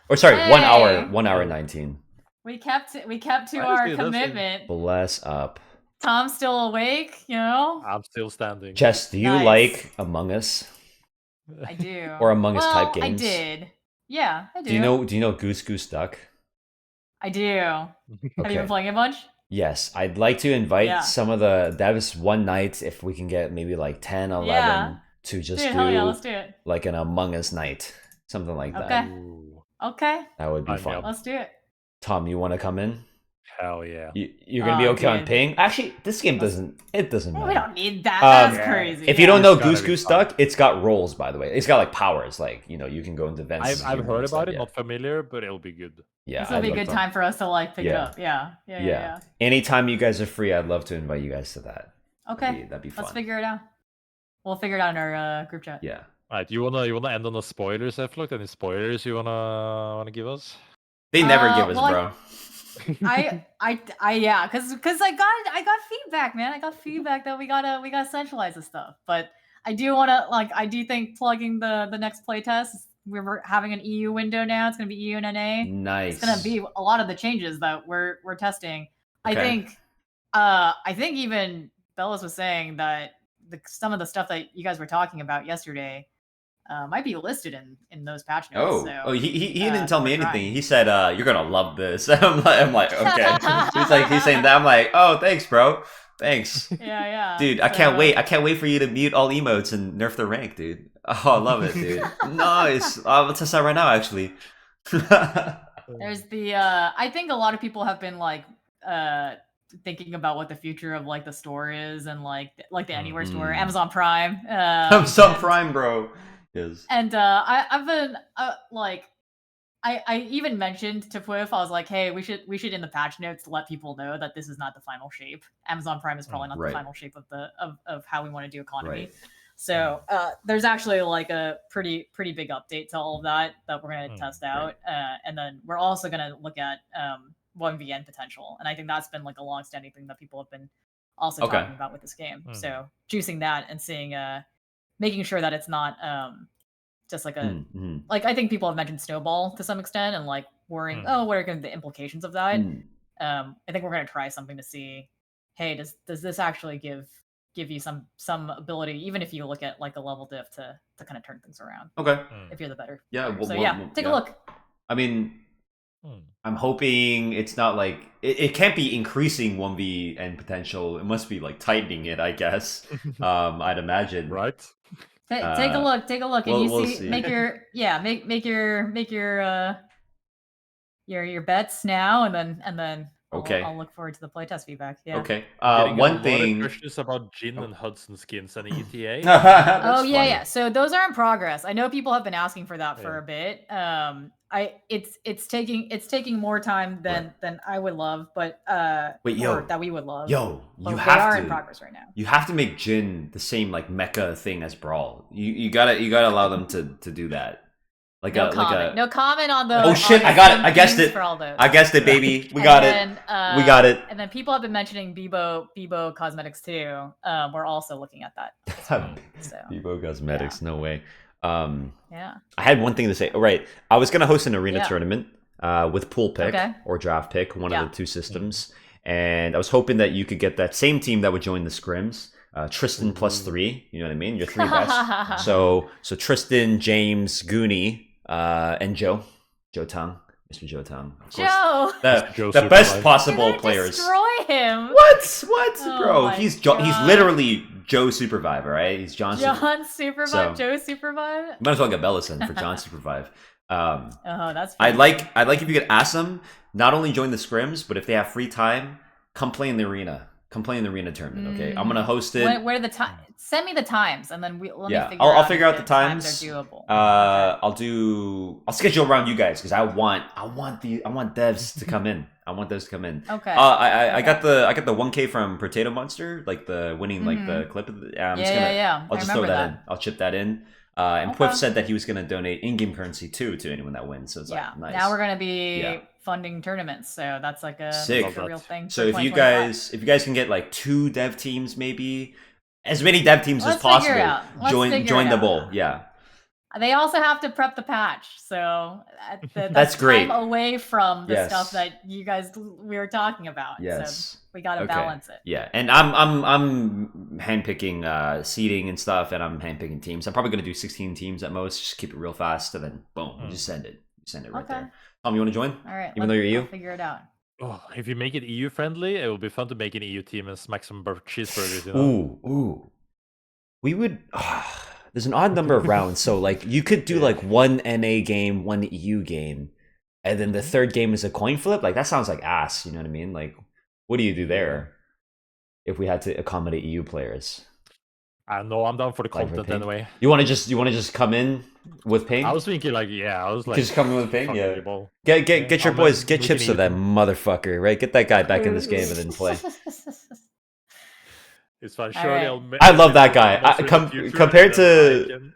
Or sorry, hey! 1 hour 19. We kept to our commitment. Bless up. Tom's still awake, you know? I'm still standing. Jess, do you like Among Us? I do. Or Among Us type games? I did. Yeah, I do. Do you know Goose Goose Duck? I do. Have you been playing a bunch? Yes, I'd like to invite some of the devs one night if we can get maybe like 10, 11 to just do let's do it. Like an Among Us night. Something like that. Okay. That would be fun. Let's do it. Tom, you want to come in? Hell yeah. You're going to be okay on ping? Actually, this game doesn't matter. We don't need that. That's crazy. If you don't know Goose Goose Duck, it's got roles, by the way. It's got like powers. Like, you know, you can go into events. I've heard about it, not familiar, but it'll be good. Yeah, this will be a good time for us to like pick it up. Yeah. Anytime you guys are free, I'd love to invite you guys to that. Okay. That'd be fun. Let's figure it out. We'll figure it out in our group chat. Yeah. All right, you wanna end on the spoilers, Safelocked? Any spoilers you wanna give us? They never give us, bro. Yeah, because I got feedback, man. I got feedback that we gotta centralize this stuff. But I do think plugging the next playtest. We're having an EU window now. It's gonna be EU and NA. Nice. It's gonna be a lot of the changes that we're testing. Okay. I think even Bellas was saying that some of the stuff that you guys were talking about yesterday might be listed in those patch notes. He didn't tell me anything. He said, "You're gonna love this." I'm like, okay. He's saying that. I'm like, oh, thanks, bro. Thanks. Yeah. Dude, I can't wait. I can't wait for you to mute all emotes and nerf the rank, dude. Oh, I love it, dude. Nice. I'll test that right now, actually. There's I think a lot of people have been like thinking about what the future of like the store is and like the Anywhere store, Amazon Prime. Prime, bro. Yes. And I've been I even mentioned to Pwiff, I was like, hey, we should in the patch notes let people know that this is not the final shape. Amazon Prime is probably not the final shape of how we want to do economy. Right. So there's actually like a pretty big update to all of that we're gonna test out. And then we're also gonna look at 1VN potential. And I think that's been like a long-standing thing that people have been also talking about with this game. So juicing that and seeing making sure that it's not just like like I think people have mentioned Snowball to some extent and like worrying, what are going to be the implications of that? I think we're going to try something to see, hey, does this actually give you some ability, even if you look at like a level diff to kind of turn things around. Okay. If you're the better. Yeah. Take a look. I mean, I'm hoping it's not like it can't be increasing 1VN potential. It must be like tightening it, I guess. I'd imagine. Right. Take a look, and we'll see. Make your bets now, and then I'll look forward to the playtest feedback. Yeah. Okay. One thing. Questions about Jin and Hudson skins and ETA. Yeah. So those are in progress. I know people have been asking for that for a bit. It's taking more time than I would love, but that we would love. You are in progress right now. You have to make Jin the same like mecha thing as Brawl. You gotta allow them to do that. No comment on the. Oh shit! I got it. I guessed it. I guessed it, baby. We got it. We got it. And then people have been mentioning Beebo cosmetics too. We're also looking at that. Beebo cosmetics, no way. I had one thing to say. Right, I was gonna host an arena tournament with pool pick or draft pick, one of the two systems, and I was hoping that you could get that same team that would join the scrims. Tristan +3, you know what I mean? Your 3 best. So Tristan, James, Goonie, and Joe Tang, Mr. Joe Tang. Joe, the best possible players. Destroy him. What, bro? He's literally Joe Supervive, right? He's John Supervive, Joe Supervive. Might as well get Bellison for John Supervive. That's funny. I'd like if you could ask them not only join the scrims, but if they have free time, come play in the arena. Come play in the arena tournament, okay? I'm gonna host it. Where are the time? Send me the times, and then I'll figure out the times. Are doable. I'll schedule around you guys because I want devs to come in. I want those to come in. Okay. I got the 1K from Potato Monster, like the winning like the clip. I'll just throw that in. I'll chip that in. And Quiff said that he was going to donate in-game currency too to anyone that wins. So it's like nice. Now we're going to be funding tournaments, so that's like a real thing. So if you guys can get like 2 dev teams, maybe as many dev teams as possible, join the bowl. Yeah. They also have to prep the patch, so that's great. Time away from the stuff that we were talking about. Yes, so we got to balance it. Yeah, and I'm handpicking seeding and stuff, and I'm handpicking teams. I'm probably gonna do 16 teams at most. Just keep it real fast, and then boom, you just send it. You send it right there. Tom, you want to join? All right, even though you're EU, figure it out. Oh, if you make it EU friendly, it will be fun to make an EU team and smack some cheeseburgers. You know? Ooh. We would. There's an odd number of rounds, so like you could do like 1 NA game, 1 EU game, and then the third game is a coin flip. Like that sounds like ass. You know what I mean? Like, what do you do there if we had to accommodate EU players? I don't know. I'm down for the content anyway. You want to just come in with Ping? I was thinking like just come in with Ping. Yeah. Get your boys. Get chips to that motherfucker. Right. Get that guy back in this game and then play. It's fine. Surely I love that guy. Compared to,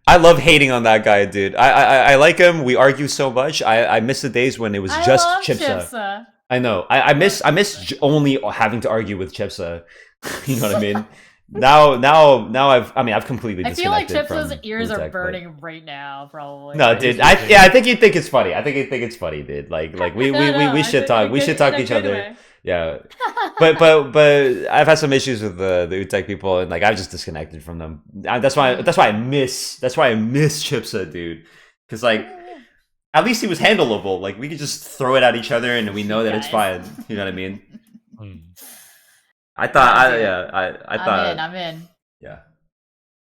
I love hating on that guy, dude. I like him. We argue so much. I miss the days when it was just Chipsa. I know. I miss only having to argue with Chipsa. You know what I mean? Now I've completely disconnected. I feel like Chipsa's ears are burning right now, probably. No, dude. I think you think it's funny. I think you think it's funny, dude. Like we should talk. We should talk to each other. Way. Yeah, but I've had some issues with the Utek people, and like I've just disconnected from them. That's why I miss Chipsa, dude. Because like at least he was handleable. Like we could just throw it at each other, and we know that it's fine. You know what I mean? I thought I'm in. Yeah,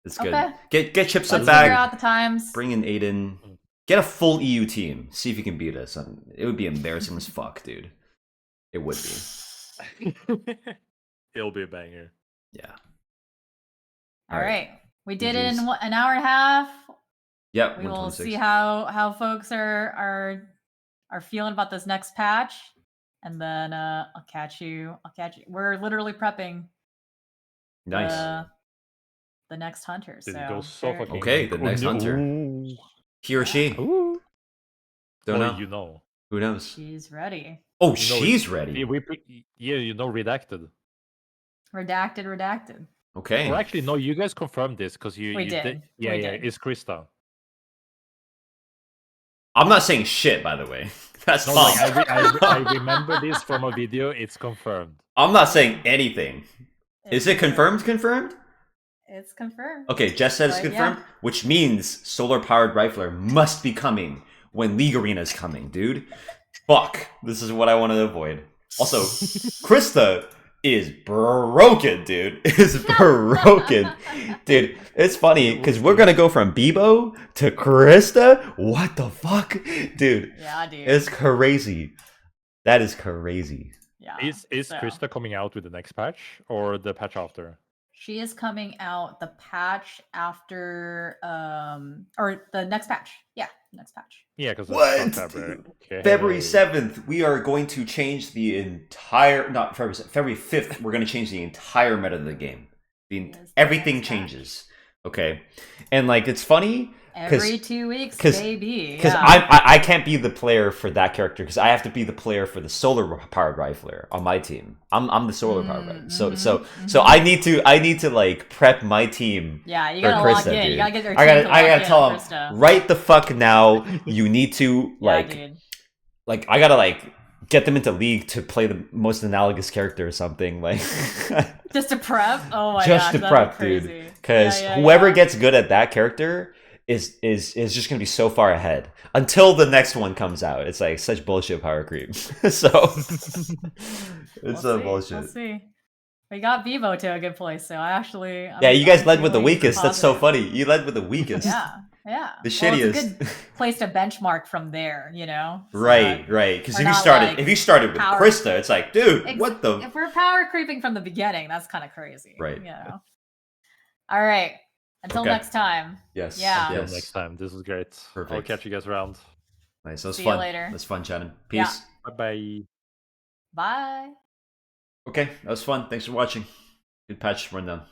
it's good. Get Chipsa back. Figure out the times. Bring in Aiden. Get a full EU team. See if you can beat us. It would be embarrassing as fuck, dude. It would be. It'll be a banger. Yeah. All right. We did it in an hour and a half. Yep. We will see how folks are feeling about this next patch, and then I'll catch you. We're literally prepping. Nice. The next hunter. Okay, the next hunter. Ooh. He or she? Ooh. Don't know. You know. Who knows? She's ready. Oh, she's ready. Redacted. Redacted. Okay. Well, actually, no. You guys confirmed this because you did. Yeah. It's Krista. I'm not saying shit, by the way. That's no, like, I remember this from a video. It's confirmed. I'm not saying anything. Is it confirmed? Confirmed? It's confirmed. Okay, Jess said it's confirmed, which means solar-powered rifler must be coming when League Arena is coming, dude. Fuck. This is what I want to avoid. Also, Krista is broken, dude. Is broken. Dude, it's funny because we're going to go from Beebo to Krista. What the fuck? Dude. Yeah, dude. It's crazy. That is crazy. Yeah. Is Krista coming out with the next patch or the patch after? She is coming out the patch after or the next patch. Yeah, next patch. Yeah, because February 7th, we are going to change the entire February 5th, we're going to change the entire meta of the game. Everything changes. Okay. And like it's funny every 2 weeks, baby. Because I can't be the player for that character because I have to be the player for the solar powered rifler on my team. I'm the solar powered rifler. So I need to like prep my team. Yeah, you gotta log in. Dude. You gotta get your team. I gotta tell them right the fuck now. You need to like I gotta like get them into League to play the most analogous character or something like. Just to prep. Oh my god. Just to prep, dude. Because whoever gets good at that character is just gonna be so far ahead until the next one comes out. It's like such bullshit power creep. So it's bullshit. We'll see. We got Beebo to a good place, so I'm you guys led with the weakest. That's so funny. You led with the weakest. Yeah. The shittiest. It's a good place to benchmark from there, you know. So right. Because if you started with Krista, it's like, dude, what the? If we're power creeping from the beginning, that's kind of crazy. Right. You know. All right. Until next time. Yes. Yeah. Until next time. This was great. Perfect. I'll catch you guys around. Nice. That was See fun. You later. That's fun chatting. Peace. Yeah. Bye. Bye. Okay. That was fun. Thanks for watching. Good patch rundown.